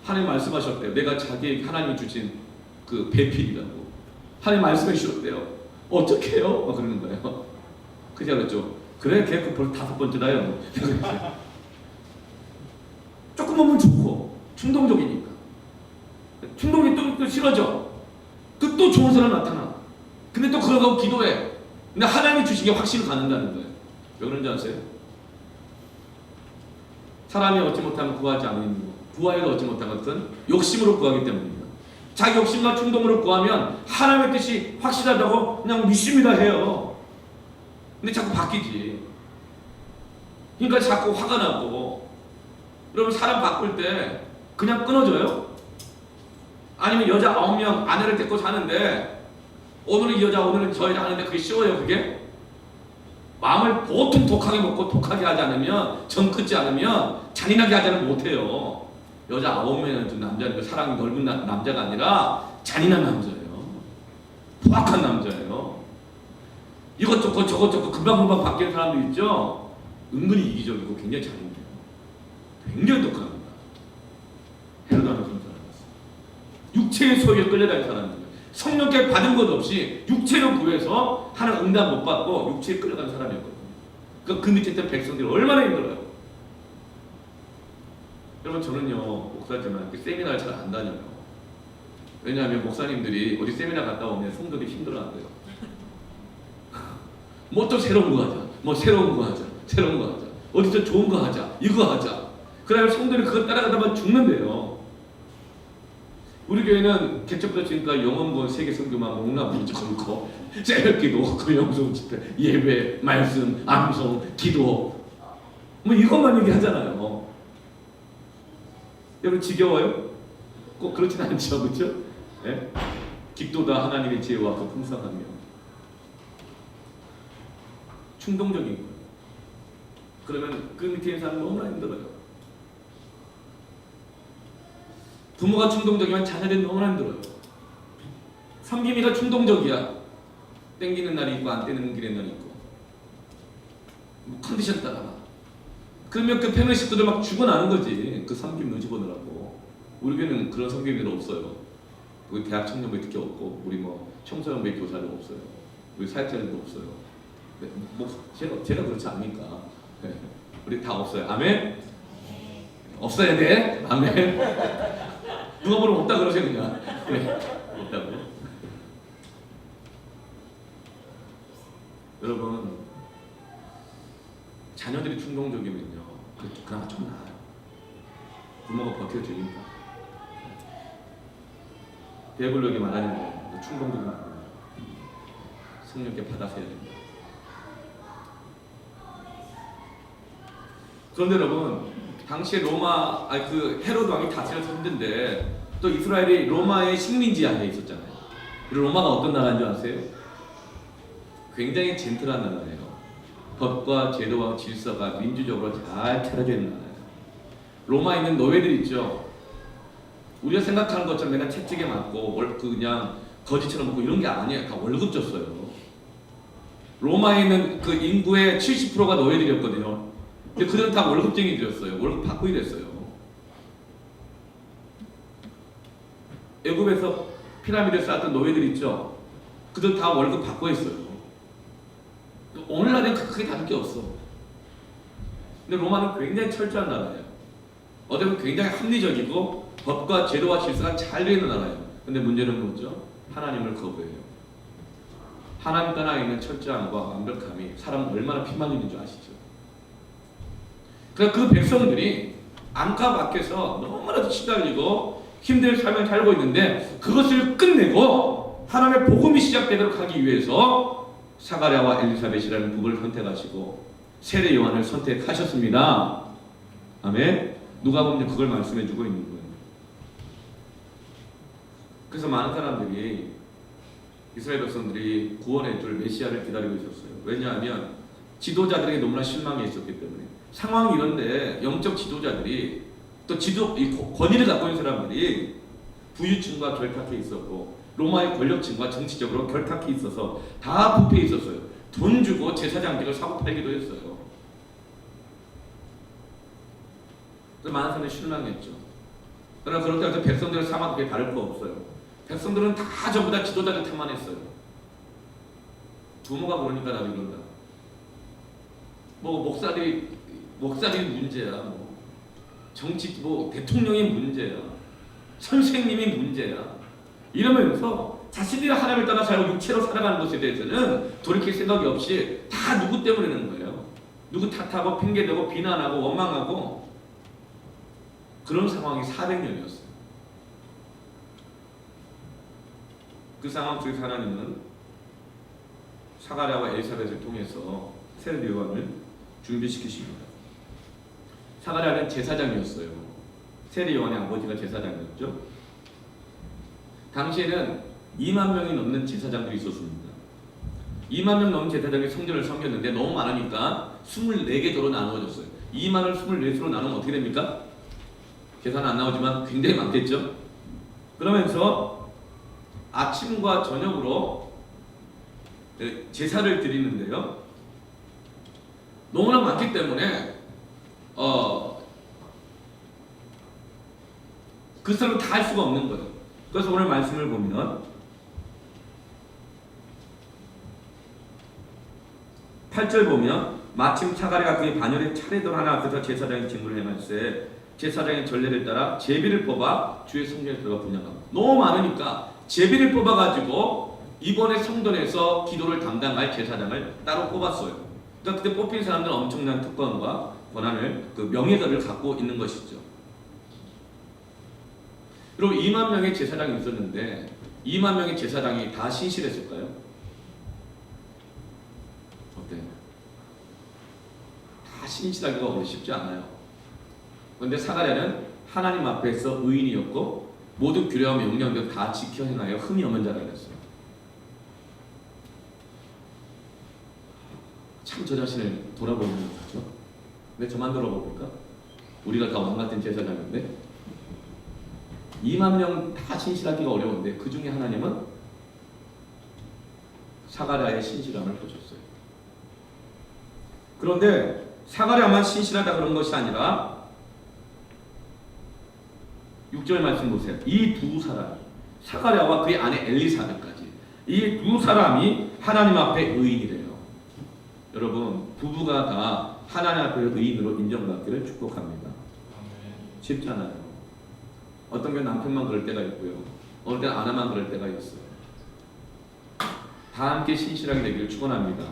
하나님 말씀하셨대요. 내가 자기 하나님이 주신 그 배필이라고 하나님 말씀해 주셨대요. 어떻게 해요? 막 그러는 거예요. 그래서 그랬죠. 그래 걔 그 벌써 5번째다요. 조금 오면 좋고 충동적이니까 충동이 또 싫어져. 그 또 좋은 사람 나타나. 근데 또 그러고 기도해. 근데 하나님이 주신 게 확실히 갖는다는 거예요. 왜 그런지 아세요? 사람이 얻지 못하면 구하지 않는 거, 구하여도 얻지 못한 것은 욕심으로 구하기 때문입니다. 자기 욕심과 충동으로 구하면 하나님의 뜻이 확실하다고 그냥 믿습니다 해요. 근데 자꾸 바뀌지. 그러니까 자꾸 화가 나고. 여러분 사람 바꿀 때 그냥 끊어져요? 아니면 여자 9명 아내를 데리고 사는데 오늘은 이 여자 오늘은 저 여자 하는데 그게 쉬워요 그게? 마음을 보통 독하게 먹고 독하게 하지 않으면 정 끊지 않으면 잔인하게 하지는 못해요. 여자 9명은 남자는 사랑이 넓은 남자가 아니라 잔인한 남자예요. 포악한 남자예요. 이것저것 저것저것 금방금방 바뀌는 사람도 있죠. 은근히 이기적이고 굉장히 잘인데요. 굉장히 독합니다. 헤로도 하나 그런 사람이었어요. 육체의 소유에 끌려다니는 사람입니다. 성령께 받은 것 없이 육체로 구해서 하나님 응답 못 받고 육체에 끌려가는 사람이었거든요. 그 밑에 있던 백성들이 얼마나 힘들어요. 여러분 저는요 목사지만 세미나를 잘 안 다녀요. 왜냐하면 목사님들이 어디 세미나 갔다 오면 성도들이 힘들어한대요. 뭐 또 새로운 거 하자, 뭐 새로운 거 하자, 새로운 거 하자, 어디서 좋은 거 하자, 이거 하자. 그러면 성도들이 그거 따라가다 보면 죽는데요. 우리 교회는 개척부터 지금까지 영원본 세계 선교만 목나 부르지 않고 새벽기도, 그 영성 집회, 예배, 말씀, 암송, 기도 뭐 이것만 얘기하잖아요. 여러분 지겨워요? 꼭 그렇진 않죠, 그렇죠? 예? 기도다 하나님의 지혜와 그 풍성하며 충동적인 거예요. 그러면 그 밑에 있는 사람은 너무나 힘들어요. 부모가 충동적이면 자녀들이 너무나 힘들어요. 섬김이가 충동적이야. 땡기는 날이 있고 안 땡기는 길의 날이 있고 뭐 컨디션 따라가. 그러면 그 패밀리 식구들 막 죽어나는 거지. 그 섬김 누집어내라고. 우리 교회는 그런 섬김들 없어요. 우리 대학 청년부에 특히 없고 우리 뭐 청소년부에 교사도 없어요. 우리 사역자들도 없어요. 네, 뭐 제가 그렇지 않으니까. 네. 우리 다 없어요. 아멘? 없어야 돼. 아멘. 누가 보면 없다 그러세요 그냥. 네. 없다고. 여러분 자녀들이 충동적이면요 그나마 좀 나아요. 부모가 버텨주니까. 배불르게 말하는 거예요. 충동적이면 안 됩니다. 성령께 받아서 해야 됩니다. 그런데 여러분 당시에 로마 그 헤로드 왕이 다스려서 힘든데 또 이스라엘이 로마의 식민지 안에 있었잖아요. 그리고 로마가 어떤 나라인 줄 아세요? 굉장히 젠틀한 나라예요. 법과 제도와 질서가 민주적으로 잘 차려져 있는 나라예요. 로마에 있는 노예들 있죠. 우리가 생각하는 것처럼 맨날 채찍에 맞고 그냥 거지처럼 먹고 이런 게 아니에요. 다 월급 줬어요. 로마에 있는 그 인구의 70%가 노예들이었거든요. 근데 그들은 다 월급쟁이들이었어요. 월급 받고 일했어요. 애굽에서 피라미드를 쌓았던 노예들 있죠. 그들 다 월급 받고 했어요. 오늘날엔 그게 다를 게 없어. 근데 로마는 굉장히 철저한 나라예요. 어떻게 보면 굉장히 합리적이고 법과 제도와 질서가 잘 되어 있는 나라예요. 근데 문제는 뭐죠? 하나님을 거부해요. 하나님 떠나 있는 철저함과 완벽함이 사람을 얼마나 피말리는 줄 아시죠? 그러니까 그 백성들이 안과 밖에서 너무나도 시달리고 힘든 삶을 살고 있는데 그것을 끝내고 하나님의 복음이 시작되도록 하기 위해서 사가랴와 엘리사벳이라는 부부를 선택하시고 세례 요한을 선택하셨습니다. 아멘. 누가 보면 그걸 말씀해주고 있는 거예요. 그래서 많은 사람들이 이스라엘 백성들이 구원의 줄 메시아를 기다리고 있었어요. 왜냐하면 지도자들에게 너무나 실망해 있었기 때문에. 상황이 이런데 영적 지도자들이 또 이 권위를 갖고 있는 사람들이 부유층과 결탁해 있었고 로마의 권력층과 정치적으로 결탁해 있어서 다 부패해 있었어요. 돈 주고 제사장직을 사고 팔기도 했어요. 그래서 많은 사람들이 실망했죠. 그러나 그럴 때 백성들을 사막에 다를 거 없어요. 백성들은 다 전부 다 지도자를 탓만했어요. 부모가 그러니까 나도 이런다. 뭐 목사들이 문제야. 뭐 정치 대통령이 문제야. 선생님이 문제야. 이러면서 자신들이 하나님을 떠나 살고 육체로 살아가는 것에 대해서는 돌이킬 생각이 없이 다 누구 때문에는 거예요. 누구 탓하고 핑계대고 비난하고 원망하고 그런 상황이 400년이었어요. 그 상황 속에서 하나님은 사가랴와 엘리사벳을 통해서 세례 요한을 준비시키십니다. 사가랴는 제사장이었어요. 세례 요한의 아버지가 제사장이었죠. 당시에는 2만 명이 넘는 제사장들이 있었습니다. 2만 명 넘는 제사장이 성전을 섬겼는데 너무 많으니까 24개 도로 나누어졌어요. 2만을 24수로 나누면 어떻게 됩니까? 계산 안 나오지만 굉장히 많겠죠. 그러면서 아침과 저녁으로 제사를 드리는데요. 너무나 많기 때문에 그 사람을 다 할 수가 없는 거예요. 그래서 오늘 말씀을 보면 8절 보면 마침 사가랴가 그의 반열에 차례들 하나 앞에서 제사장이 직무를 행할세 제사장의 전례를 따라 제비를 뽑아 주의 성전에 들어가 분양합니다. 너무 많으니까 제비를 뽑아가지고 이번에 성전에서 기도를 담당할 제사장을 따로 뽑았어요. 그러니까 그때 뽑힌 사람들은 엄청난 특권과 권한을 그 명예를 갖고 있는 것이죠. 그리고 2만 명의 제사장이 있었는데 2만 명의 제사장이 다 신실했을까요? 어때요? 다 신실하기가 쉽지 않아요. 그런데 사가랴는 하나님 앞에서 의인이었고 모든 규례와 명령들 다 지켜 행하여 흠이 없는 자라 그랬어요. 참 저 자신을 돌아보는 거죠. 근데 저만 돌아봅니까? 우리가 다 왕같은 제사장인데 2만 명 다 신실하기가 어려운데 그 중에 하나님은 사가랴의 신실함을 보셨어요. 그런데 사가랴만 신실하다 그런 것이 아니라 6절 말씀 보세요. 이 두 사람, 사가랴와 그의 아내 엘리사벳까지 이 두 사람이 하나님 앞에 의인이래요. 여러분, 부부가 다 하나님 앞에 의인으로 인정받기를 축복합니다. 쉽지 않아요. 어떤 게 남편만 그럴 때가 있고요. 어느 때는 아내만 그럴 때가 있어요. 다 함께 신실하게 되기를 축원합니다.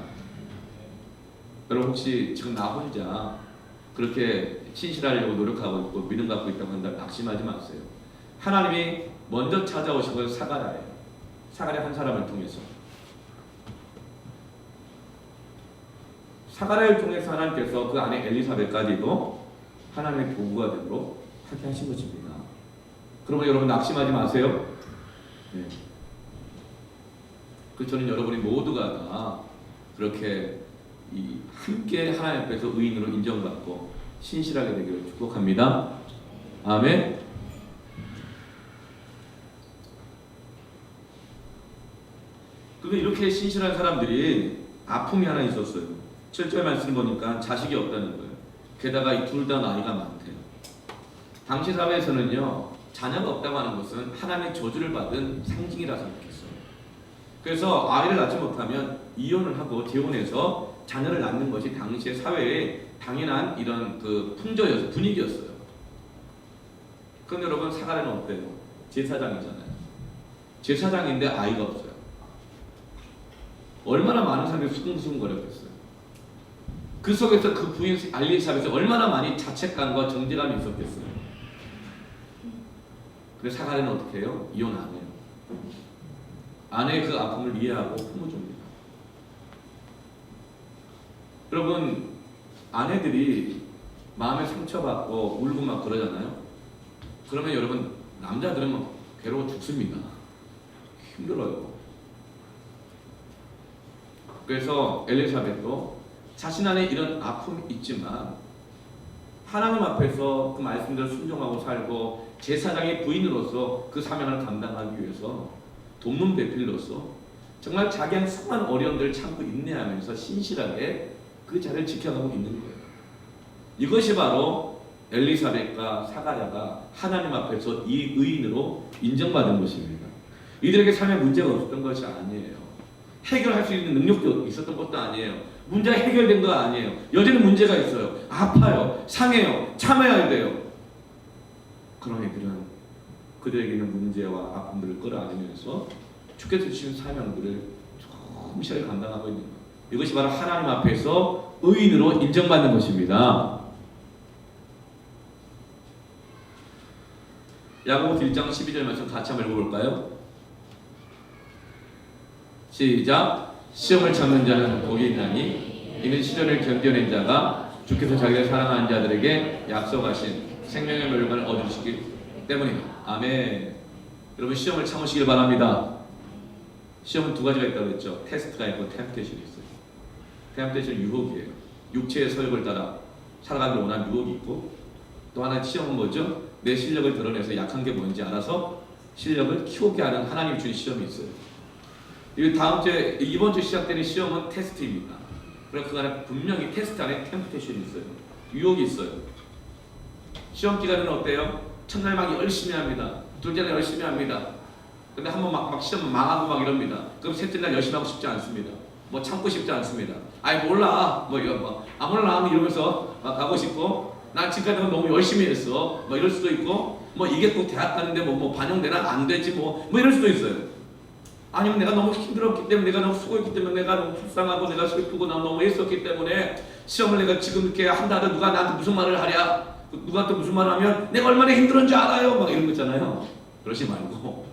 여러분 혹시 지금 나 혼자 그렇게 신실하려고 노력하고 있고 믿음 갖고 있다고 한다면 낙심하지 마세요. 하나님이 먼저 찾아오신 건 사가랴예요. 사가랴 한 사람을 통해서. 사가랴를 통해서 하나님께서 그 아내 엘리사벳까지도 하나님의 도구가 되도록 하게 하신 것입니다. 그러면 여러분 낙심하지 마세요. 네. 그 저는 여러분이 모두가 다 그렇게 함께 하나님 앞에서 의인으로 인정받고 신실하게 되기를 축복합니다. 아멘. 그런데 이렇게 신실한 사람들이 아픔이 하나 있었어요. 7절 말씀 보니까 자식이 없다는 거예요. 게다가 이 둘 다 나이가 많대요. 당시 사회에서는요, 자녀가 없다고 하는 것은 하나님의 저주를 받은 상징이라 생각했어요. 그래서 아이를 낳지 못하면 이혼을 하고 재혼해서 자녀를 낳는 것이 당시의 사회의 당연한 이런 그 풍조였어요. 분위기였어요. 그런데 여러분, 사가랴는 어때요? 제사장이잖아요. 제사장인데 아이가 없어요. 얼마나 많은 사람들이 수근수근거렸겠어요. 그 속에서 그 부인 엘리사벳이 얼마나 많이 자책감과 정죄감이 있었겠어요. 그래서 사가랴는 어떻게 해요? 이혼 안 해요. 아내의 그 아픔을 이해하고 품어줍니다. 여러분, 아내들이 마음에 상처받고 울고 막 그러잖아요. 그러면 여러분, 남자들은 막 괴로워 죽습니다. 힘들어요. 그래서 엘리사벳도 자신 안에 이런 아픔이 있지만 하나님 앞에서 그 말씀대로 순종하고 살고 제사장의 부인으로서 그 사명을 감당하기 위해서 돕는 배필로서 정말 자기의 수많은 어려움들을 참고 인내하면서 신실하게 그 자리를 지켜가고 있는 거예요. 이것이 바로 엘리사벳과 사가랴가 하나님 앞에서 이 의인으로 인정받은 것입니다. 이들에게 삶에 문제가 없었던 것이 아니에요. 해결할 수 있는 능력도 있었던 것도 아니에요. 문제가 해결된 거 아니에요. 여전히 문제가 있어요. 아파요. 상해요. 참아야 돼요. 그런 이들은 그들에게 있는 문제와 아픔들을 끌어안으면서 주께서 주신 사명들을 조금씩 감당하고 있는 거예요. 이것이 바로 하나님 앞에서 의인으로 인정받는 것입니다. 야고보서 1장 12절 말씀 같이 한번 읽어볼까요? 시작. 시험을 참는 자는 복이 있나니 이는 시련을 견뎌낸 자가 주께서 자기를 사랑하는 자들에게 약속하신 생명의 멸관을 얻으시기 때문이다. 아멘. 여러분, 시험을 참으시길 바랍니다. 시험은 두 가지가 있다고 했죠. 테스트가 있고 템프테이션이 있어요. 템프테이션은 유혹이에요. 육체의 서욕을 따라 살아가기 원하는 유혹이 있고, 또 하나 시험은 뭐죠? 내 실력을 드러내서 약한 게 뭔지 알아서 실력을 키우게 하는 하나님이 주신 시험이 있어요. 이 다음 주에 이번 주 시작되는 시험은 테스트입니다. 그래서 그 안에 분명히 테스트 안에 템프테이션이 있어요. 유혹이 있어요. 시험 기간에는 어때요? 첫날 막 열심히 합니다. 둘째 날 열심히 합니다. 근데 한번 막 시험 망하고 막 이럽니다. 그럼 셋째 날 열심히 하고 싶지 않습니다. 뭐 참고 싶지 않습니다. 아이 몰라 뭐 이거 뭐 몰라 이러면서 막 가고 싶고, 난 지금까지 너무 열심히 했어 뭐 이럴 수도 있고, 뭐 이게 또 대학 가는데 뭐 반영되나 안 되지 뭐 이럴 수도 있어요. 아니면 내가 너무 힘들었기 때문에, 내가 너무 수고했기 때문에, 내가 너무 불쌍하고 내가 슬프고 나 너무 애썼기 때문에 시험을 내가 지금 이렇게 한다도 누가 나한테 무슨 말을 하랴, 누가 또 무슨 말을 하면 내가 얼마나 힘들었는지 알아요 막 이런 거 있잖아요. 그러지 말고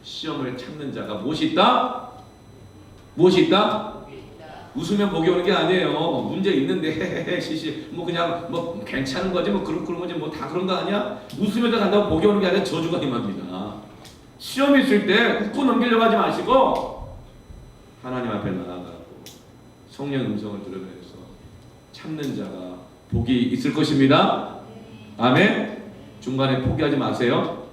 시험을 참는 자가 무엇이 있다? 무엇이 있다? 웃으면 복이 오는 게 아니에요. 문제 있는데 시시 뭐 그냥 뭐 괜찮은 거지 뭐 그런 거지 뭐 다 그런 거 아니야? 웃으면서 간다고 복이 오는 게 아니라 저주가 임합니다. 시험 있을 때 웃고 넘기려고 하지 마시고 하나님 앞에 나아가고 성령 음성을 들으면서 참는 자가 복이 있을 것입니다. 아멘. 중간에 포기하지 마세요.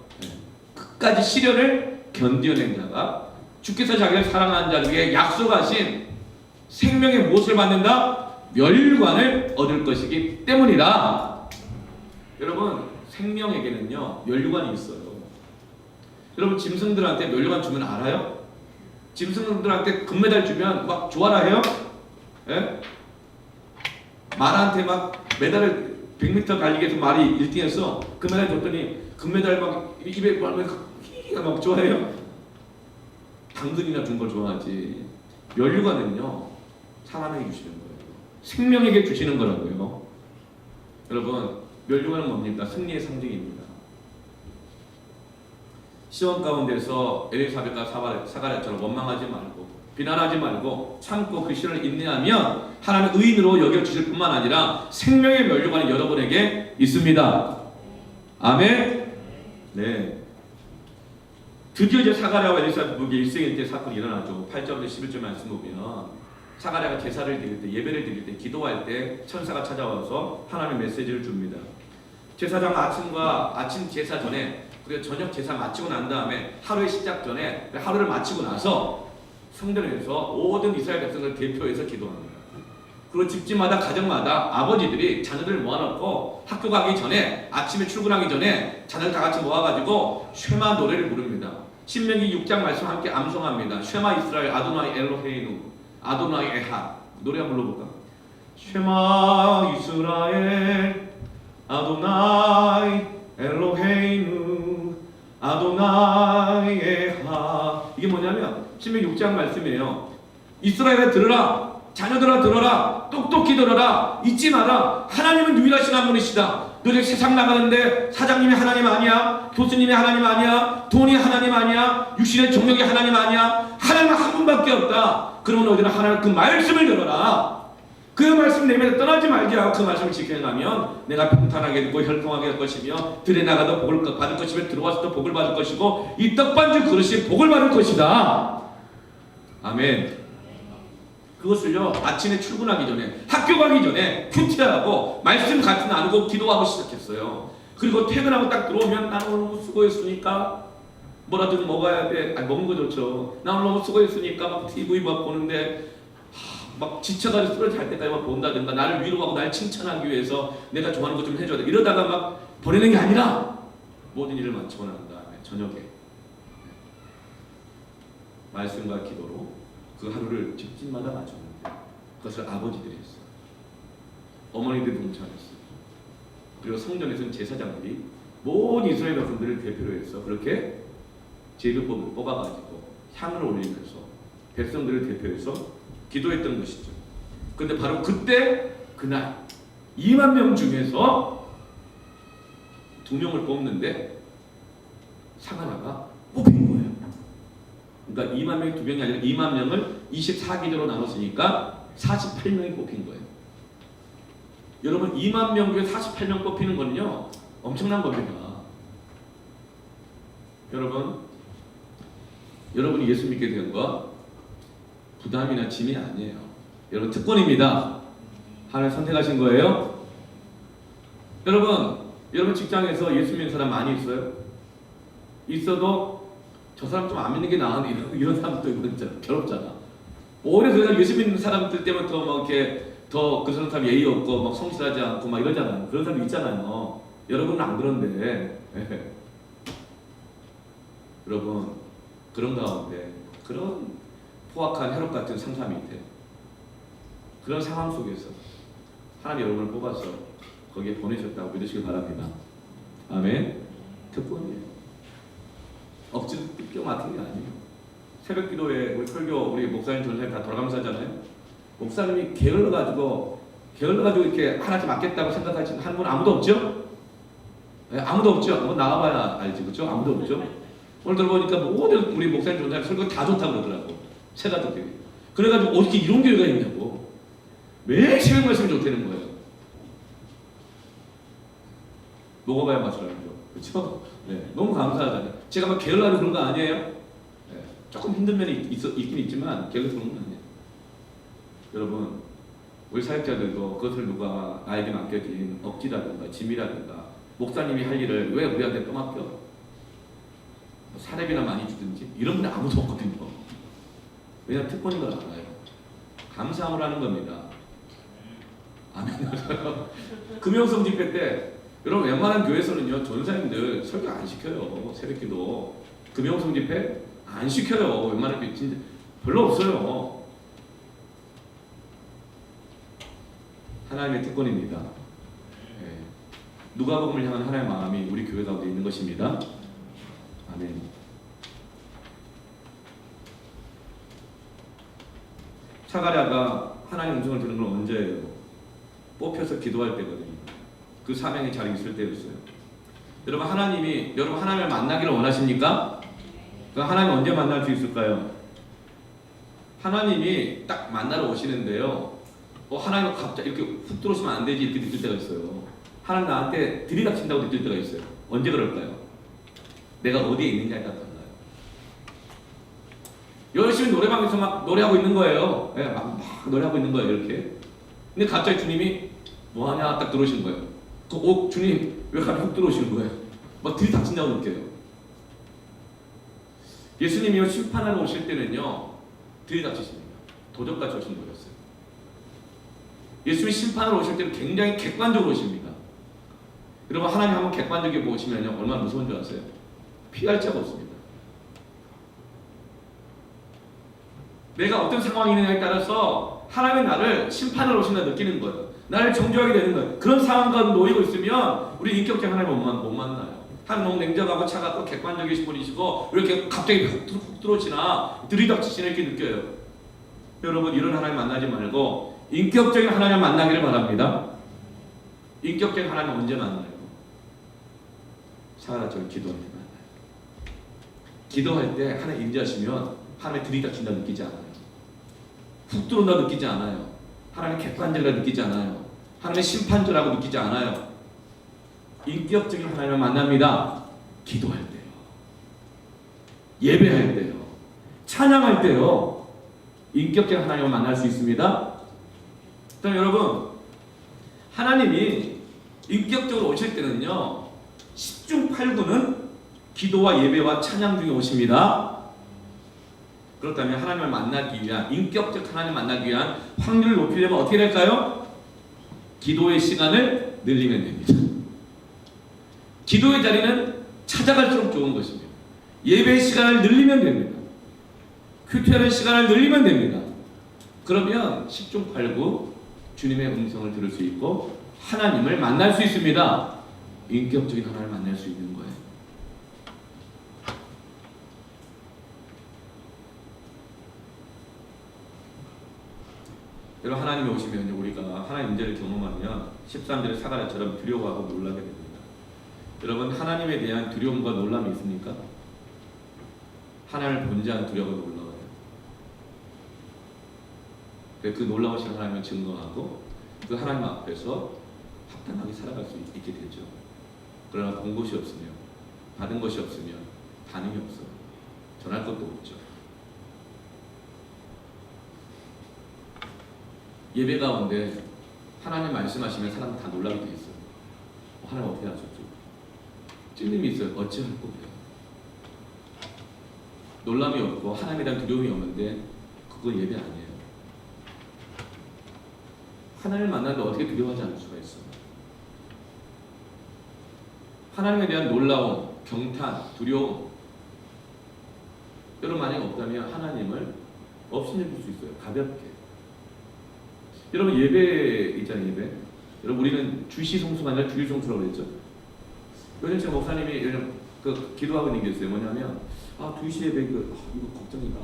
끝까지 시련을 견뎌낸 자가 주께서 자기를 사랑하는 자에게 약속하신 생명의 무엇을 받는다? 멸류관을 얻을 것이기 때문이다. 여러분, 생명에게는요 멸류관이 있어요. 여러분, 짐승들한테 멸류관 주면 알아요? 짐승들한테 금메달 주면 막 좋아라 해요? 예? 말한테 막 메달을 100m 달리기에서 말이 1등해서 금메달 줬더니 금메달 막 입에 막 좋아해요? 당근이나 준 걸 좋아하지. 멸류관은요 사람에게 주시는 거예요. 생명에게 주시는 거라고요. 여러분, 멸류관은 뭡니까? 승리의 상징입니다. 시험 가운데서 엘리사벳과 사가랴처럼 원망하지 말고 비난하지 말고 참고 그 시련을 인내하면 하나님은 의인으로 여겨주실 뿐만 아니라 생명의 멸류관이 여러분에게 있습니다. 아멘. 네. 드디어 이제 사가랴와 엘리사벳에게 일생일대 사건이 일어나죠. 8절부터 11절 말씀 보면 사가랴가 제사를 드릴 때, 예배를 드릴 때, 기도할 때 천사가 찾아와서 하나님의 메시지를 줍니다. 제사장 아침 제사 전에, 그리고 저녁 제사 마치고 난 다음에 하루의 시작 전에, 하루를 마치고 나서 성전에서 모든 이스라엘 백성을 대표해서 기도합니다. 그리고 집집마다 가정마다 아버지들이 자녀들을 모아놓고 학교 가기 전에, 아침에 출근하기 전에 자녀들 다 같이 모아가지고 쉐마 노래를 부릅니다. 신명기 6장 말씀 함께 암송합니다. 쉐마 이스라엘 아도나이 엘로헤이누 아도나이 에하. 노래 한번 불러볼까? 쉐마 이스라엘 아도나이 엘로헤이누 아도나이 에하. 이게 뭐냐면 신명기 6장 말씀이에요. 이스라엘에 들으라, 자녀들아 들어라, 똑똑히 들어라, 잊지 마라. 하나님은 유일하신 한 분이시다. 너희 세상 나가는데 사장님이 하나님 아니야, 교수님이 하나님 아니야, 돈이 하나님 아니야, 육신의 정력이 하나님 아니야. 하나님은 한 분밖에 없다. 그러면 너희들은 하나님 그 말씀을 들어라. 그 말씀 내면에 떠나지 말게 하고 그 말씀을 지켜나가면 내가 평탄하게 되고 혈통하게 될 것이며 들에 나가도 복을 받을 것이며 들어와서도 복을 받을 것이고 이 떡반죽 그릇이 복을 받을 것이다. 아멘. 그것을요 아침에 출근하기 전에, 학교 가기 전에 큐티하고 말씀 같이 나누고 기도하고 시작했어요. 그리고 퇴근하고 딱 들어오면 나는 오늘 너무 수고했으니까 뭐라도 먹어야 돼. 아니, 먹는 거 좋죠. 나 오늘 너무 수고했으니까 막 TV 막 보는데 막 지쳐가지고 쓰러질 때까지 막 본다든가, 나를 위로하고 나를 칭찬하기 위해서 내가 좋아하는 거 좀 해줘야 돼. 이러다가 막 보내는 게 아니라 모든 일을 마치고 난 다음에 저녁에 말씀과 기도로 그 하루를 집집마다 맞췄는데 그것을 아버지들이 했어요. 어머니들이 동참했어요. 그리고 성전에서는 제사장들이 모든 이스라엘 백성들을 대표로 해서 그렇게 제비뽑을 뽑아가지고 향을 올리면서 백성들을 대표해서 기도했던 것이죠. 그런데 바로 그때 그날 2만 명 중에서 2명을 뽑는데 사가랴가 뽑힌 거예요. 그러니까 2만 명이 2명이 아니라 2만 명을 24기도로 나눴으니까 48명이 뽑힌 거예요. 여러분, 2만 명 중에 48명 뽑히는 거는요 엄청난 겁니다. 여러분이 예수 믿게 된 거 부담이나 짐이 아니에요. 여러분, 특권입니다. 하나님 선택하신 거예요. 여러분 직장에서 예수 믿는 사람 많이 있어요? 있어도 저 사람 좀 안 믿는 게 나아. 이런 사람도 있고 진짜 괴롭잖아. 오히려 그냥 열심히 믿는 사람들 때문에 더 막 이렇게 더 그 사람 예의 없고 막 성실하지 않고 막 이러잖아요. 그런 사람 있잖아요. 여러분은 안 그런데. 여러분 그런 가운데 그런 포악한 해롭 같은 상사 밑에 그런 상황 속에서 하나님 여러분을 뽑아서 거기에 보내셨다고 믿으시기 바랍니다. 아멘. 특권이에요. 억지로 뜯겨 맡은 게 아니에요. 새벽 기도에 우리 설교 우리 목사님 전사님 다 돌아가면서 하잖아요. 목사님이 게을러가지고 이렇게 하나씩 맡겠다고 생각하시는 분 아무도 없죠? 네, 아무도 없죠. 한번 나가봐야 알지, 그렇죠? 아무도 없죠. 오늘 들어보니까 모든 우리 목사님 전사님 설교 다 좋다고 그러더라고. 새 가족들이. 그래가지고 어떻게 이런 교회가 있냐고. 매일 새벽 말씀이 좋다는 거예요. 먹어봐야 맛을 알죠. 그렇죠? 네, 너무 감사하잖아요. 제가 막 게을러서 그런 거 아니에요? 네, 조금 힘든 면이 있긴 있지만 게을러서 그런 건 아니에요. 여러분, 우리 사역자들도 그것을 누가 나에게 맡겨진 억지라든가 짐이라든가 목사님이 할 일을 왜 우리한테 또 맡겨? 사례비나 많이 주든지 이런 분이 아무도 없거든요. 왜냐하면 특권인 걸 알아요. 감사함을 하는 겁니다. 아멘. 금요성 집회 때 여러분 웬만한 교회에서는요 전사님들 설교 안 시켜요. 새벽기도 금요성 집회 안 시켜요. 웬만한 교회 진짜 별로 없어요. 하나님의 특권입니다. 네. 누가복음을 향한 하나님의 마음이 우리 교회 가운데 있는 것입니다. 아멘. 사가랴가 하나님 음성을 들은 건 언제예요? 뽑혀서 기도할 때거든요. 그 사명이 잘 있을 때였어요. 여러분 하나님을 만나기를 원하십니까? 그 하나님 언제 만날 수 있을까요? 하나님이 딱 만나러 오시는데요. 하나님은 갑자기 이렇게 훅 들어오시면 안 되지 이렇게 느낄 때가 있어요. 하나님 나한테 들이닥친다고 느낄 때가 있어요. 언제 그럴까요? 내가 어디에 있느냐에 따라 달라요. 열심히 노래방에서 막 노래하고 있는 거예요. 네, 막 노래하고 있는 거예요. 이렇게. 근데 갑자기 주님이 뭐하냐 딱 들어오시는 거예요. 주님 왜 갑자기 훅 들어오시는 거예요? 막 들이닥친다고 느껴요. 예수님이 심판하러 오실 때는요 들이닥치십니다. 도적같이 오신 거였어요. 예수님이 심판하러 오실 때는 굉장히 객관적으로 오십니다. 여러분 하나님 한번 객관적으로 보시면요 얼마나 무서운 줄 아세요? 피할 자가 없습니다. 내가 어떤 상황이 있느냐에 따라서 하나님의 나를 심판하러 오신다 느끼는 거예요. 나를 정죄하게 되는 거예요. 그런 상황 가운데 놓이고 있으면 우리 인격적 하나님을 못 만나요. 하나님 너무 냉정하고 차갑고 객관적이신 분이시고 왜 이렇게 갑자기 훅 들어오시나 들이닥치시나 이렇게 느껴요. 여러분 이런 하나님 만나지 말고 인격적인 하나님 만나기를 바랍니다. 인격적인 하나님 언제 만나요? 사라져 기도할 때 만나요. 기도할 때 하나님 임재하시면 하나님 들이닥친다 느끼지 않아요. 훅 들어온다 느끼지 않아요. 하나님 객관적이라 느끼지 않아요. 하나님 심판자라고 느끼지 않아요. 인격적인 하나님을 만납니다. 기도할 때요. 예배할 때요. 찬양할 때요. 인격적인 하나님을 만날 수 있습니다. 그럼 여러분 하나님이 인격적으로 오실 때는요 10중 8구는 기도와 예배와 찬양 중에 오십니다. 그렇다면 하나님을 만나기 위한 인격적 하나님을 만나기 위한 확률을 높이려면 어떻게 될까요? 기도의 시간을 늘리면 됩니다. 기도의 자리는 찾아갈수록 좋은 것입니다. 예배의 시간을 늘리면 됩니다. 큐티하는 시간을 늘리면 됩니다. 그러면 10중 8구 주님의 음성을 들을 수 있고 하나님을 만날 수 있습니다. 인격적인 하나님을 만날 수 있는 거예요. 여러분 하나님이 오시면 우리가 하나님 임재를 경험하면 13절의 사가랴처럼 두려워하고 놀라게 됩니다. 여러분 하나님에 대한 두려움과 놀람이 있습니까? 하나님을 본자한 두려움과 놀라워요. 그 놀라우신 하나님을 증거하고 그 하나님 앞에서 합당하게 살아갈 수 있게 되죠. 그러나 본 것이 없으면 받은 것이 없으면 반응이 없어요. 전할 것도 없죠. 예배 가운데 하나님 말씀하시면 사람 다 놀라게 돼 있어요. 하나님 어떻게 하셨죠? 찔림이 있어요. 어찌할 거예요? 놀람이 없고 하나님에 대한 두려움이 없는데 그건 예배 아니에요. 하나님을 만나는데 어떻게 두려워하지 않을 수가 있어? 하나님에 대한 놀라움, 경탄, 두려움. 여러분 만약에 없다면 하나님을 없애줄 수 있어요. 가볍게. 여러분 예배 있잖아요. 예배. 여러분 우리는 주시 성수가 아니라 주일 성수라고 그랬죠. 요즘 제가 목사님이 요즘 그 기도하고 있는 게 있어요. 뭐냐면 주시 예배 이거 걱정이다.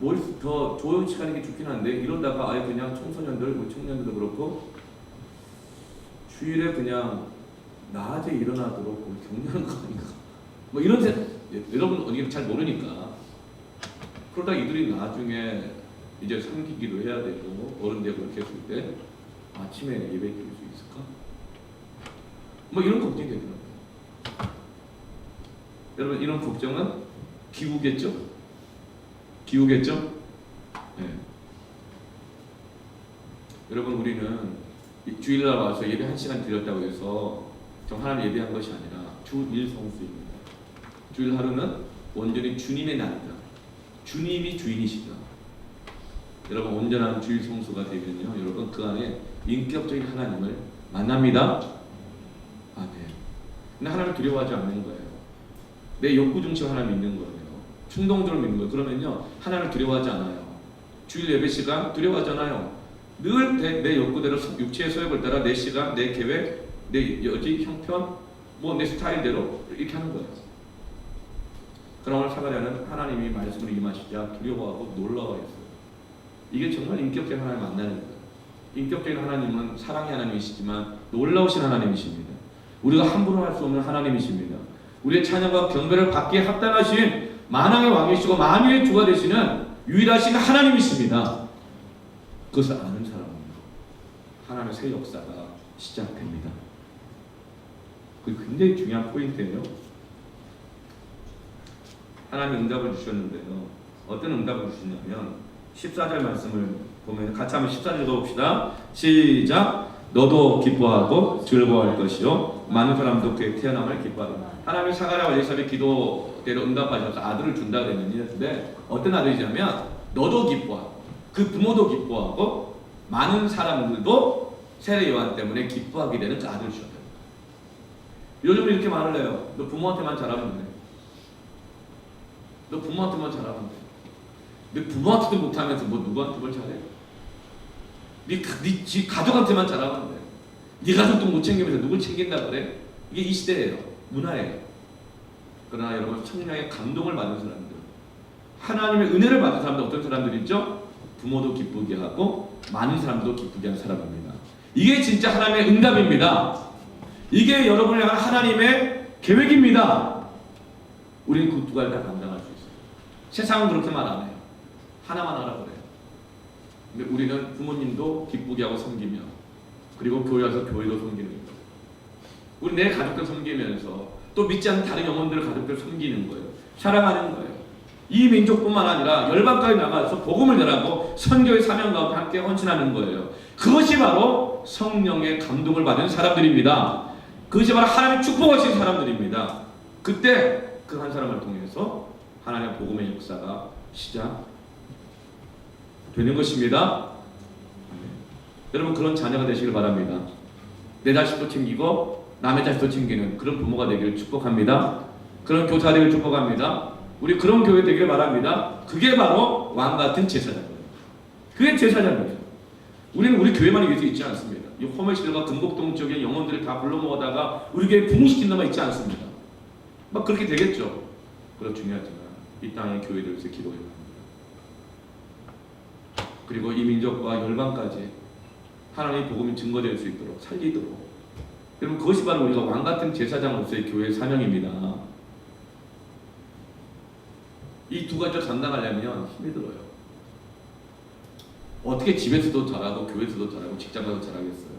뭘 더 조용히 하는 게 좋긴 한데 이러다가 아예 그냥 청소년들, 뭐 청년들도 그렇고 주일에 그냥 낮에 일어나도록 격려하는 거 아닌가? 뭐 이런 여러분 이게 잘 모르니까 그러다 이들이 나중에 이제 섬기기도 해야 되고 어른들 그렇게 했을 때 아침에 예배 드릴 수 있을까? 뭐 이런 걱정이 되더라고요. 여러분 이런 걱정은 기우겠죠? 기우겠죠? 네. 여러분 우리는 주일날 와서 예배 1시간 드렸다고 해서 정 하나님 예배한 것이 아니라 주일 성수입니다. 주일 하루는 온전히 주님의 날이다. 주님이 주인이시다. 여러분 온전한 주일 성수가 되면요, 여러분 그 안에 인격적인 하나님을 만납니다. 아멘. 근데 하나님을 두려워하지 않는 거예요. 내 욕구 중심 하나님 믿는 거예요. 충동적으로 믿는 거예요. 그러면요 하나님을 두려워하지 않아요. 주일 예배 시간 두려워하잖아요. 늘 내 욕구대로 육체의 소욕을 따라 내 시간, 내 계획, 내 여지, 형편, 뭐 내 스타일대로 이렇게 하는 거예요. 그러나 오늘 사가랴는 하나님이 말씀을 임하시자 두려워하고 놀라워했어요. 이게 정말 인격적인 하나님을 만나는 거예요. 인격적인 하나님은 사랑의 하나님이시지만 놀라우신 하나님이십니다. 우리가 함부로 할 수 없는 하나님이십니다. 우리의 찬양과 경배를 받기에 합당하신 만왕의 왕이시고 만유의 주가 되시는 유일하신 하나님이십니다. 그것을 아는 사람은 하나님의 새 역사가 시작됩니다. 그게 굉장히 중요한 포인트예요. 하나님의 응답을 주셨는데요. 어떤 응답을 주시냐면 14절 말씀을 보면 같이 한번 14절 읽어봅시다. 시작. 너도 기뻐하고 즐거워할 것이요 많은 사람도 그의 태어남을 기뻐하리라. 하나님이 사가랴와 엘리사벳 기도대로 응답하셔서 아들을 준다 그랬는데 어떤 아들이냐면 너도 기뻐하고 그 부모도 기뻐하고 많은 사람들도 세례 요한 때문에 기뻐하게 되는 그 아들을 주셨다. 요즘 이렇게 말을 해요. 너 부모한테만 잘하면 돼. 너 부모한테만 잘하면 돼. 너 부모한테도 못하면서 뭐 누구한테 뭘 잘해? 네 가족한테만 잘하면 돼. 네 가족도 못 챙기면서 누굴 챙긴다 그래? 이게 이 시대예요. 문화예요. 그러나 여러분 성령의 감동을 받은 사람들, 하나님의 은혜를 받은 사람들 어떤 사람들이 있죠? 부모도 기쁘게 하고 많은 사람도 기쁘게 하는 사람입니다. 이게 진짜 하나님의 응답입니다. 이게 여러분을 향한 하나님의 계획입니다. 우리는 그 두 가지 다 감당할 수 있어요. 세상은 그렇게 말 안 해요. 하나만 하라 그래요. 근데 우리는 부모님도 기쁘게 하고 섬기며 그리고 교회 와서 교회도 섬기는 거예요. 우리 내 가족들 섬기면서 또 믿지 않는 다른 영혼들을 가족들 섬기는 거예요. 사랑하는 거예요. 이 민족뿐만 아니라 열방까지 나가서 복음을 전하고 선교의 사명 가운데 함께 헌신하는 거예요. 그것이 바로 성령의 감동을 받은 사람들입니다. 그것이 바로 하나님의 축복하신 사람들입니다. 그때 그 한 사람을 통해서 하나님의 복음의 역사가 시작되는 것입니다. 여러분 그런 자녀가 되시길 바랍니다. 내 자식도 챙기고 남의 자식도 챙기는 그런 부모가 되기를 축복합니다. 그런 교사 되기를 축복합니다. 우리 그런 교회 되기를 바랍니다. 그게 바로 왕같은 제사장이에요. 그게 제사장이죠. 우리는 우리 교회만 위해서 있지 않습니다. 이 호메시들과 금곡동 쪽의 영혼들을 다 불러 모아다가 우리 교회 부흥시킨 놈만 있지 않습니다. 막 그렇게 되겠죠. 그렇 중요하지만 이 땅의 교회를 위해서 기도해야 합니다. 그리고 이 민족과 열방까지 하나님의 복음이 증거될 수 있도록 살리도록. 여러분 그것이 바로 우리가 왕같은 제사장으로서의 교회의 사명입니다. 이 두 가지를 감당하려면 힘이 들어요. 어떻게 집에서도 잘하고 교회에서도 잘하고 직장 가서 잘하겠어요?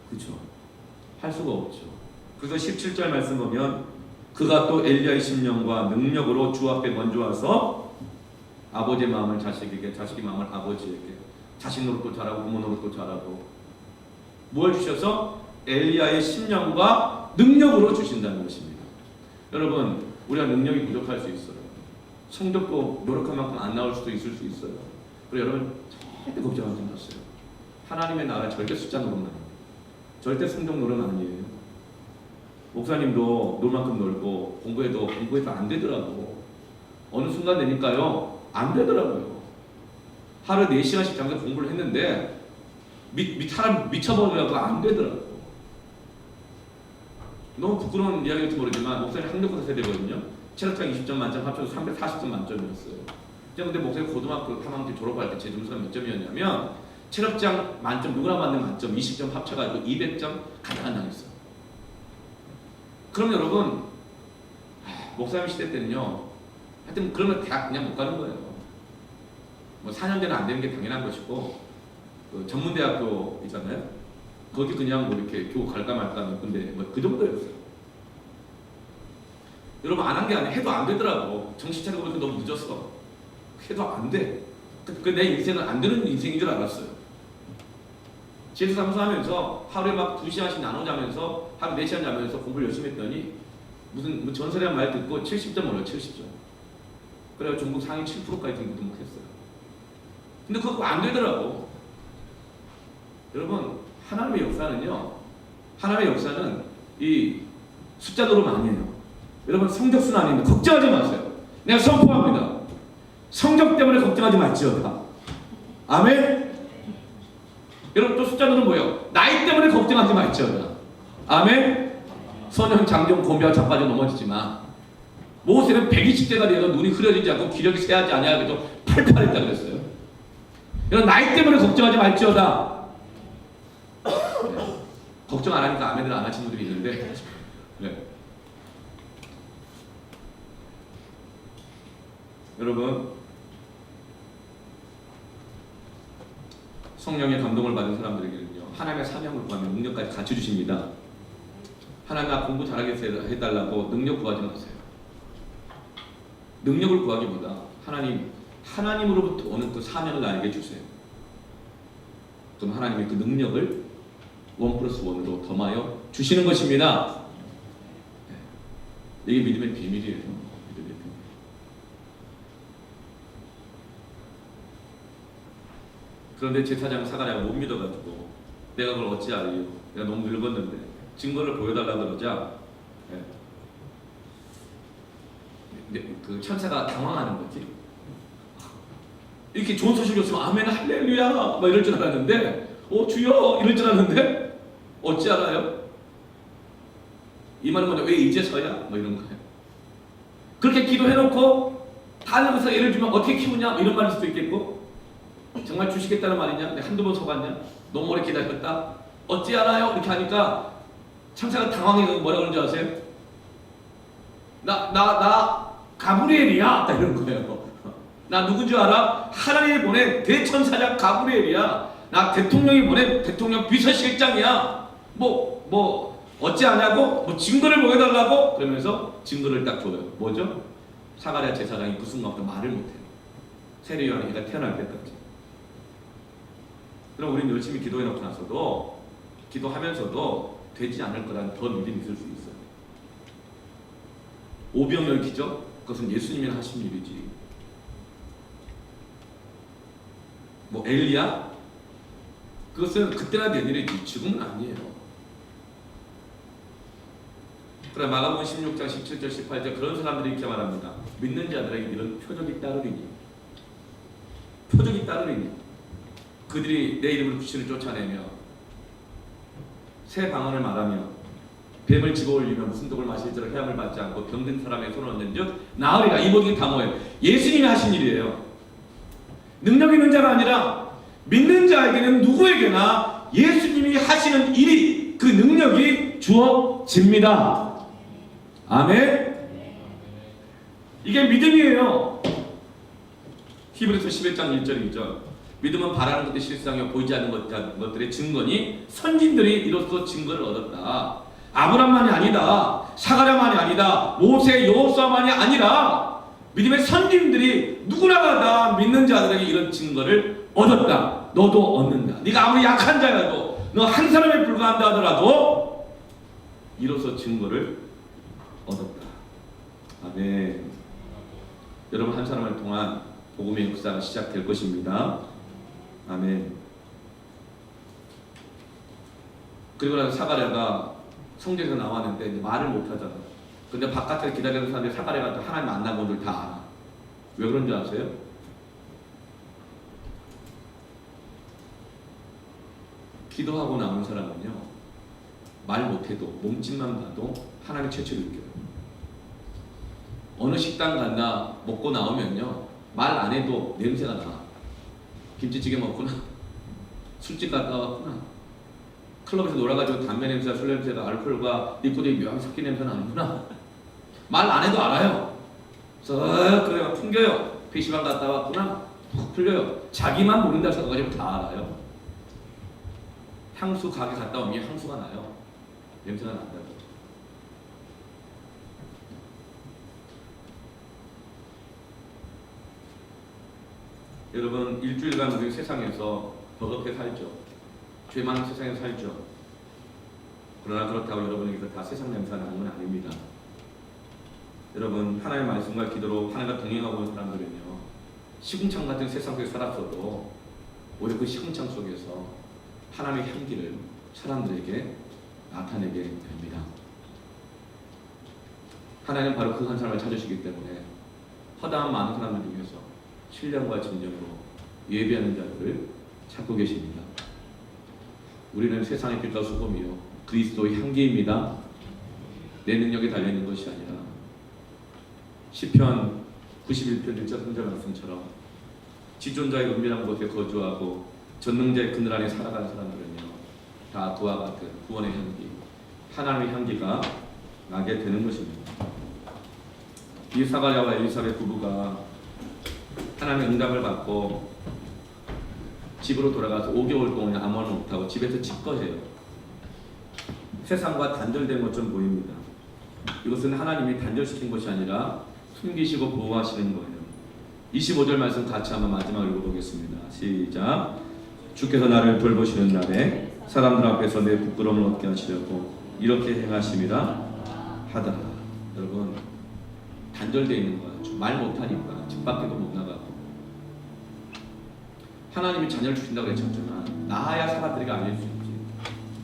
그렇죠? 할 수가 없죠. 그래서 17절 말씀 보면 그가 또 엘리야의 심령과 능력으로 주 앞에 먼저 와서 아버지의 마음을 자식에게, 자식의 마음을 아버지에게, 자식 노릇도 잘하고 부모 노릇도 잘하고 뭘 주셔서 엘리야의 심령과 능력으로 주신다는 것입니다. 여러분 우리가 능력이 부족할 수 있어요. 성적도 노력한 만큼 안 나올 수도 있을 수 있어요. 그리고 여러분 절대 걱정하지 마세요. 하나님의 나라 절대 숫자 노릇만 아니에요. 절대 성적 노릇 아니에요. 목사님도 놀 만큼 놀고 공부해도 안 되더라고. 어느 순간 되니까요 안 되더라고요. 하루 4시간씩 잠깐 공부를 했는데 사람 미쳐버리려고 안 되더라고. 너무 부끄러운 이야기일지 모르지만 목사님 학력고사 세대거든요. 체력장 20점 만점 합쳐서 340점 만점이었어요. 근데 목사님 고등학교 3학년 졸업할 때 제 점수가 몇 점이었냐면 체력장 만점 누구나 받는 만점 20점 합쳐가지고 200점 가능한 당했어요. 그럼 여러분 목사님 시대 때는요 하여튼 그러면 대학 그냥 못 가는 거예요. 뭐 4년제는 안 되는 게 당연한 것이고 그 전문대학교 있잖아요. 거기 그냥 뭐 이렇게 교우 갈까 말까 몇 군데 뭐 그 정도였어요. 여러분 안 한 게 아니라 해도 안 되더라고. 정신 차리고 보니까 너무 늦었어. 해도 안 돼. 내 인생은 안 되는 인생인 줄 알았어요. 제수 사무소하면서 하루에 막 2시간씩 나눠 자면서 하루 4시간 자면서 공부를 열심히 했더니 무슨 뭐 전설이란 말 듣고 70점 올려 70점. 그래서 전국 상위 7%까지 등록했어요. 근데 그거 안 되더라고. 여러분 하나님의 역사는요. 하나님의 역사는 이 숫자도로 아니에요. 여러분 성적순 아닙니다. 걱정하지 마세요. 내가 선포합니다. 성적 때문에 걱정하지 말지어다. 아멘. 여러분 또 숫자도는 뭐예요? 나이 때문에 걱정하지 말지어다. 아멘. 소년 장정 곤비와 자빠져 넘어지지 마. 모세는 120대가 되어서 눈이 흐려지지 않고 기력이 쇠하지 아니하고도 팔팔했다 그랬어요. 여러분 나이 때문에 걱정하지 말지어다. 네. 걱정 안 하니까 아멘을 안 하시는 분들이 있는데 네. 여러분 성령의 감동을 받은 사람들에게는요 하나님의 사명을 구하면 능력까지 같이 주십니다. 하나님 나 공부 잘하게 해달라고 능력 구하지 마세요. 능력을 구하기보다 하나님으로부터 오는 그 사명을 나에게 주세요. 그럼 하나님이 그 능력을 1+1으로 더하여 주시는 것입니다. 네. 이게 믿음의 비밀이에요. 믿음의 비밀. 그런데 제사장 사가랴가 못 믿어가지고 내가 그걸 어찌 알리요? 내가 너무 늙었는데 증거를 보여달라고 그러자 그 천사가 당황하는 거지. 이렇게 좋은 소식이 없으면 아멘 할렐루야 막 이럴 줄 알았는데 주여 이럴 줄 알았는데 어찌 알아요? 이 말은 뭐냐? 왜 이제서야? 뭐 이런 거예요. 그렇게 기도해놓고 다른 것에서 예를 들면 어떻게 키우냐? 뭐 이런 말일 수도 있겠고 정말 주시겠다는 말이냐? 내가 한두 번 속았냐? 너무 오래 기다렸다? 어찌 알아요? 이렇게 하니까 천사가 당황해서 뭐라 그러는지 아세요? 나 가브리엘이야 딱 이런 거예요. 나 누군지 알아? 하나님이 보낸 대천사장 가브리엘이야. 나 대통령이 보낸 대통령 비서실장이야. 뭐 어찌 아냐고? 뭐 증거를 보여달라고? 그러면서 증거를 딱 줘요. 뭐죠? 사가랴 제사장이 그 순간부터 말을 못해요. 세례 요한이가 태어날 때까지. 그럼 우리는 열심히 기도해놓고 나서도 기도하면서도 되지 않을 거란 더 믿음이 있을 수 있어요. 오병이어 기적? 그것은 예수님이 하신 일이지. 뭐 엘리야? 그것은 그때나 된 일이지 지금은 아니에요. 그래 마가복음 16장 17절 18절 그런 사람들이 이렇게 말합니다. 믿는 자들에게 이런 표적이 따르리니 그들이 내 이름으로 귀신을 쫓아내며 새 방언을 말하며 뱀을 집어올리며 무슨 독을 마실지라 해함을 받지 않고 병든 사람의 손을 얻는 즉 나으리라. 이 모든 게 다 뭐예요? 예수님이 하신 일이에요. 능력 있는 자가 아니라 믿는 자에게는 누구에게나 예수님이 하시는 일이 그 능력이 주어집니다. 아멘. 이게 믿음이에요. 히브리서 11장 1절 2절 믿음은 바라는 것들이 실상이요 보이지 않는 것들의 증거니 선진들이 이로써 증거를 얻었다. 아브람만이 아니다. 사가랴만이 아니다. 모세 여호수아만이 아니라 믿음의 선진들이 누구나가 다 믿는 자들에게 이런 증거를 얻었다. 너도 얻는다. 네가 아무리 약한 자라도 너 한 사람에 불과한다 하더라도 이로써 증거를 얻었다. 아멘. 여러분 한 사람을 통한 복음의 역사가 시작될 것입니다. 아멘. 그리고 나서 사가랴가 성전에서 나왔는데 이제 말을 못하잖아. 근데 바깥에서 기다리는 사람들이 사가랴가 또 하나님 만난 것을 다 알아. 왜 그런 줄 아세요? 기도하고 나온 사람은요, 말 못해도 몸짓만 봐도 하나님의 최초를 느껴요. 어느 식당 갔나 먹고 나오면요, 말 안 해도 냄새가 나. 김치찌개 먹구나, 술집 갔다 왔구나, 클럽에서 놀아가지고 담배 냄새가, 술 냄새가, 알코올과 니코틴이 묘하게 섞인 냄새 나는구나. 말 안 해도 알아요. 그래서 그래요, 풍겨요. PC방 갔다 왔구나, 푹 풀려요. 자기만 모른다 생각하지만 다 알아요. 향수 가게 갔다 오면 향수가 나요. 냄새가 난다고. 여러분, 일주일간 우리 세상에서 버겁게 살죠. 죄 많은 세상에 살죠. 그러나 그렇다고 여러분에게서 다 세상 냄새가 나는 건 아닙니다. 여러분, 하나님의 말씀과 기도로 하나님과 동행하고 있는 사람들은요, 시궁창 같은 세상 속에 살았어도 오히려 그 시궁창 속에서 하나님의 향기를 사람들에게 나타내게 됩니다. 하나님은 바로 그 한 사람을 찾으시기 때문에 허다한 많은 사람들 중에서 신령과 진정으로 예배하는 자들을 찾고 계십니다. 우리는 세상의 빛과 소금이요 그리스도의 향기입니다. 내 능력에 달려있는 것이 아니라 시편 91편 1절 3절 말씀처럼 지존자의 은밀한 곳에 거주하고 전능자의 그늘 안에 살아가는 사람들은요, 다 그와 같은 구원의 향기, 하나님의 향기가 나게 되는 것입니다. 이 사가랴와 엘리사벳 부부가 하나님의 응답을 받고 집으로 돌아가서 5개월 동안 아무 말 못하고 집에서 집거해요. 세상과 단절된 것처럼 보입니다. 이것은 하나님이 단절시킨 것이 아니라 숨기시고 보호하시는 거예요. 25절 말씀 같이 한번 마지막으로 읽어보겠습니다. 시작. 주께서 나를 돌보시는 날에 사람들 앞에서 내 부끄러움을 얻게 하시려고 이렇게 행하심이라 하더라. 여러분, 단절되어 있는 거예요. 말 못하니까 집 밖에도 못 나가고. 하나님이 자녀를 주신다고 했었지만 나야 사람들에게 알릴 수 있지.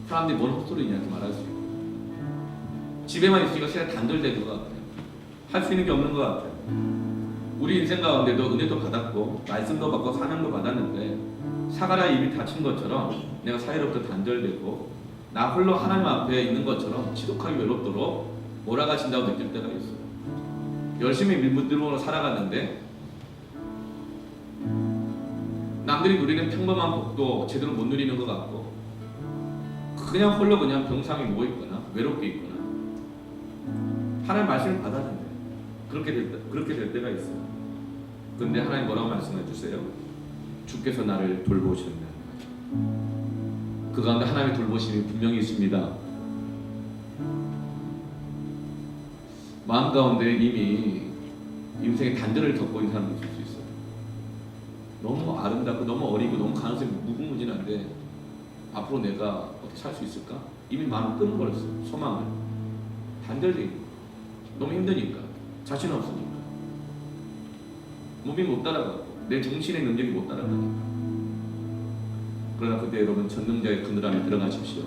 사람들이 뭔 헛소리냐 이렇게 말할 수 있고. 집에만 있으니까 세상 단절된 것 같아요. 할 수 있는 게 없는 것 같아요. 우리 인생 가운데도 은혜도 받았고 말씀도 받고 사명도 받았는데 사가랴 입이 닫힌 것처럼 내가 사회로부터 단절되고 나 홀로 하나님 앞에 있는 것처럼 지독하게 외롭도록 몰아가신다고 느낄 때가 있어요. 열심히 밀물들로 살아갔는데 남들이 누리는 평범한 복도 제대로 못 누리는 것 같고 그냥 홀로 그냥 병상에 누워있거나 외롭게 있거나 하나님 말씀을 받았는데 그렇게 될 때가 있어요. 그런데 하나님 뭐라고 말씀해 주세요? 주께서 나를 돌보시는다. 그 가운데 하나님의 돌보심이 분명히 있습니다. 마음 가운데 이미 인생의 단절을 겪고 있는 사람도 있을 수 있어요. 너무 아름답고 너무 어리고 너무 가능성이 무궁무진한데 앞으로 내가 어떻게 살 수 있을까? 이미 마음을 끊어버렸어. 소망을. 단절돼 있고 너무 힘드니까 자신 없으니까 몸이 못 따라가고 내 정신의 능력이 못 따라가니까. 그러나 그때 여러분 전능자의 그늘 안에 들어가십시오.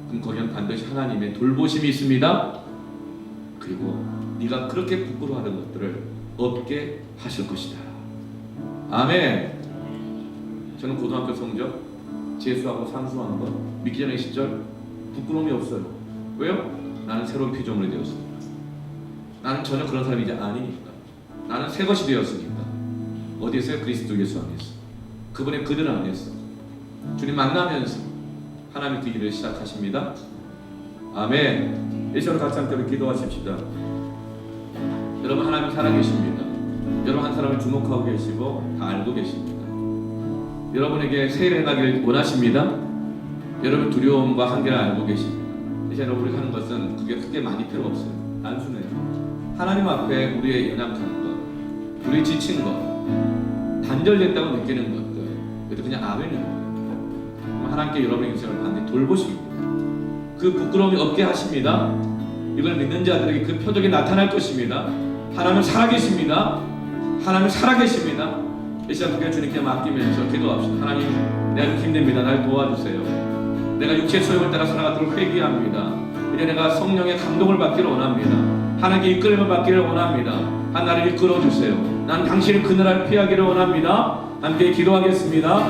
그럼 거기는 반드시 하나님의 돌보심이 있습니다. 그리고 네가 그렇게 부끄러워하는 것들을 없게 하실 것이다. 아멘. 저는 고등학교 성적 재수하고 상수하는 거 믿기 전의 시절 부끄러움이 없어요. 왜요? 나는 새로운 피조물이 되었습니다. 나는 전혀 그런 사람이 이제 아니니까. 나는 새 것이 되었으니까. 어디에서요? 그리스도 예수 안에서. 그분의 그들 안에서. 주님 만나면서 하나님 그 길을 시작하십니다. 아멘. 이 시간으로 같이 함께 기도하십시다. 여러분 하나님 살아계십니다. 여러분 한 사람을 주목하고 계시고 다 알고 계십니다. 여러분에게 새 일을 행하기를 원하십니다. 여러분 두려움과 한계를 알고 계십니다. 이제 우리가 하는 것은 그게 크게 많이 필요 없어요. 단순해요. 하나님 앞에 우리의 연약한 것, 우리 지친 것, 단절됐다고 느끼는 것들, 그래도 그냥 아멘인 거예요. 하나님께 여러분의 인생을 반드시 돌보십니다. 그 부끄러움이 없게 하십니다. 이걸 믿는 자들에게 그 표적이 나타날 것입니다. 하나님 살아계십니다. 하나님 살아계십니다. 이 시간 그게 주님께 맡기면서 기도합시다. 하나님, 내가 힘듭니다. 날 도와주세요. 내가 육체의 소욕을 따라 살아가도록 회개합니다. 이제 내가 성령의 감동을 받기를 원합니다. 하나님께 이끌림을 받기를 원합니다. 한 나를 이끌어 주세요. 난 당신의 그늘을 피하기를 원합니다. 함께 기도하겠습니다.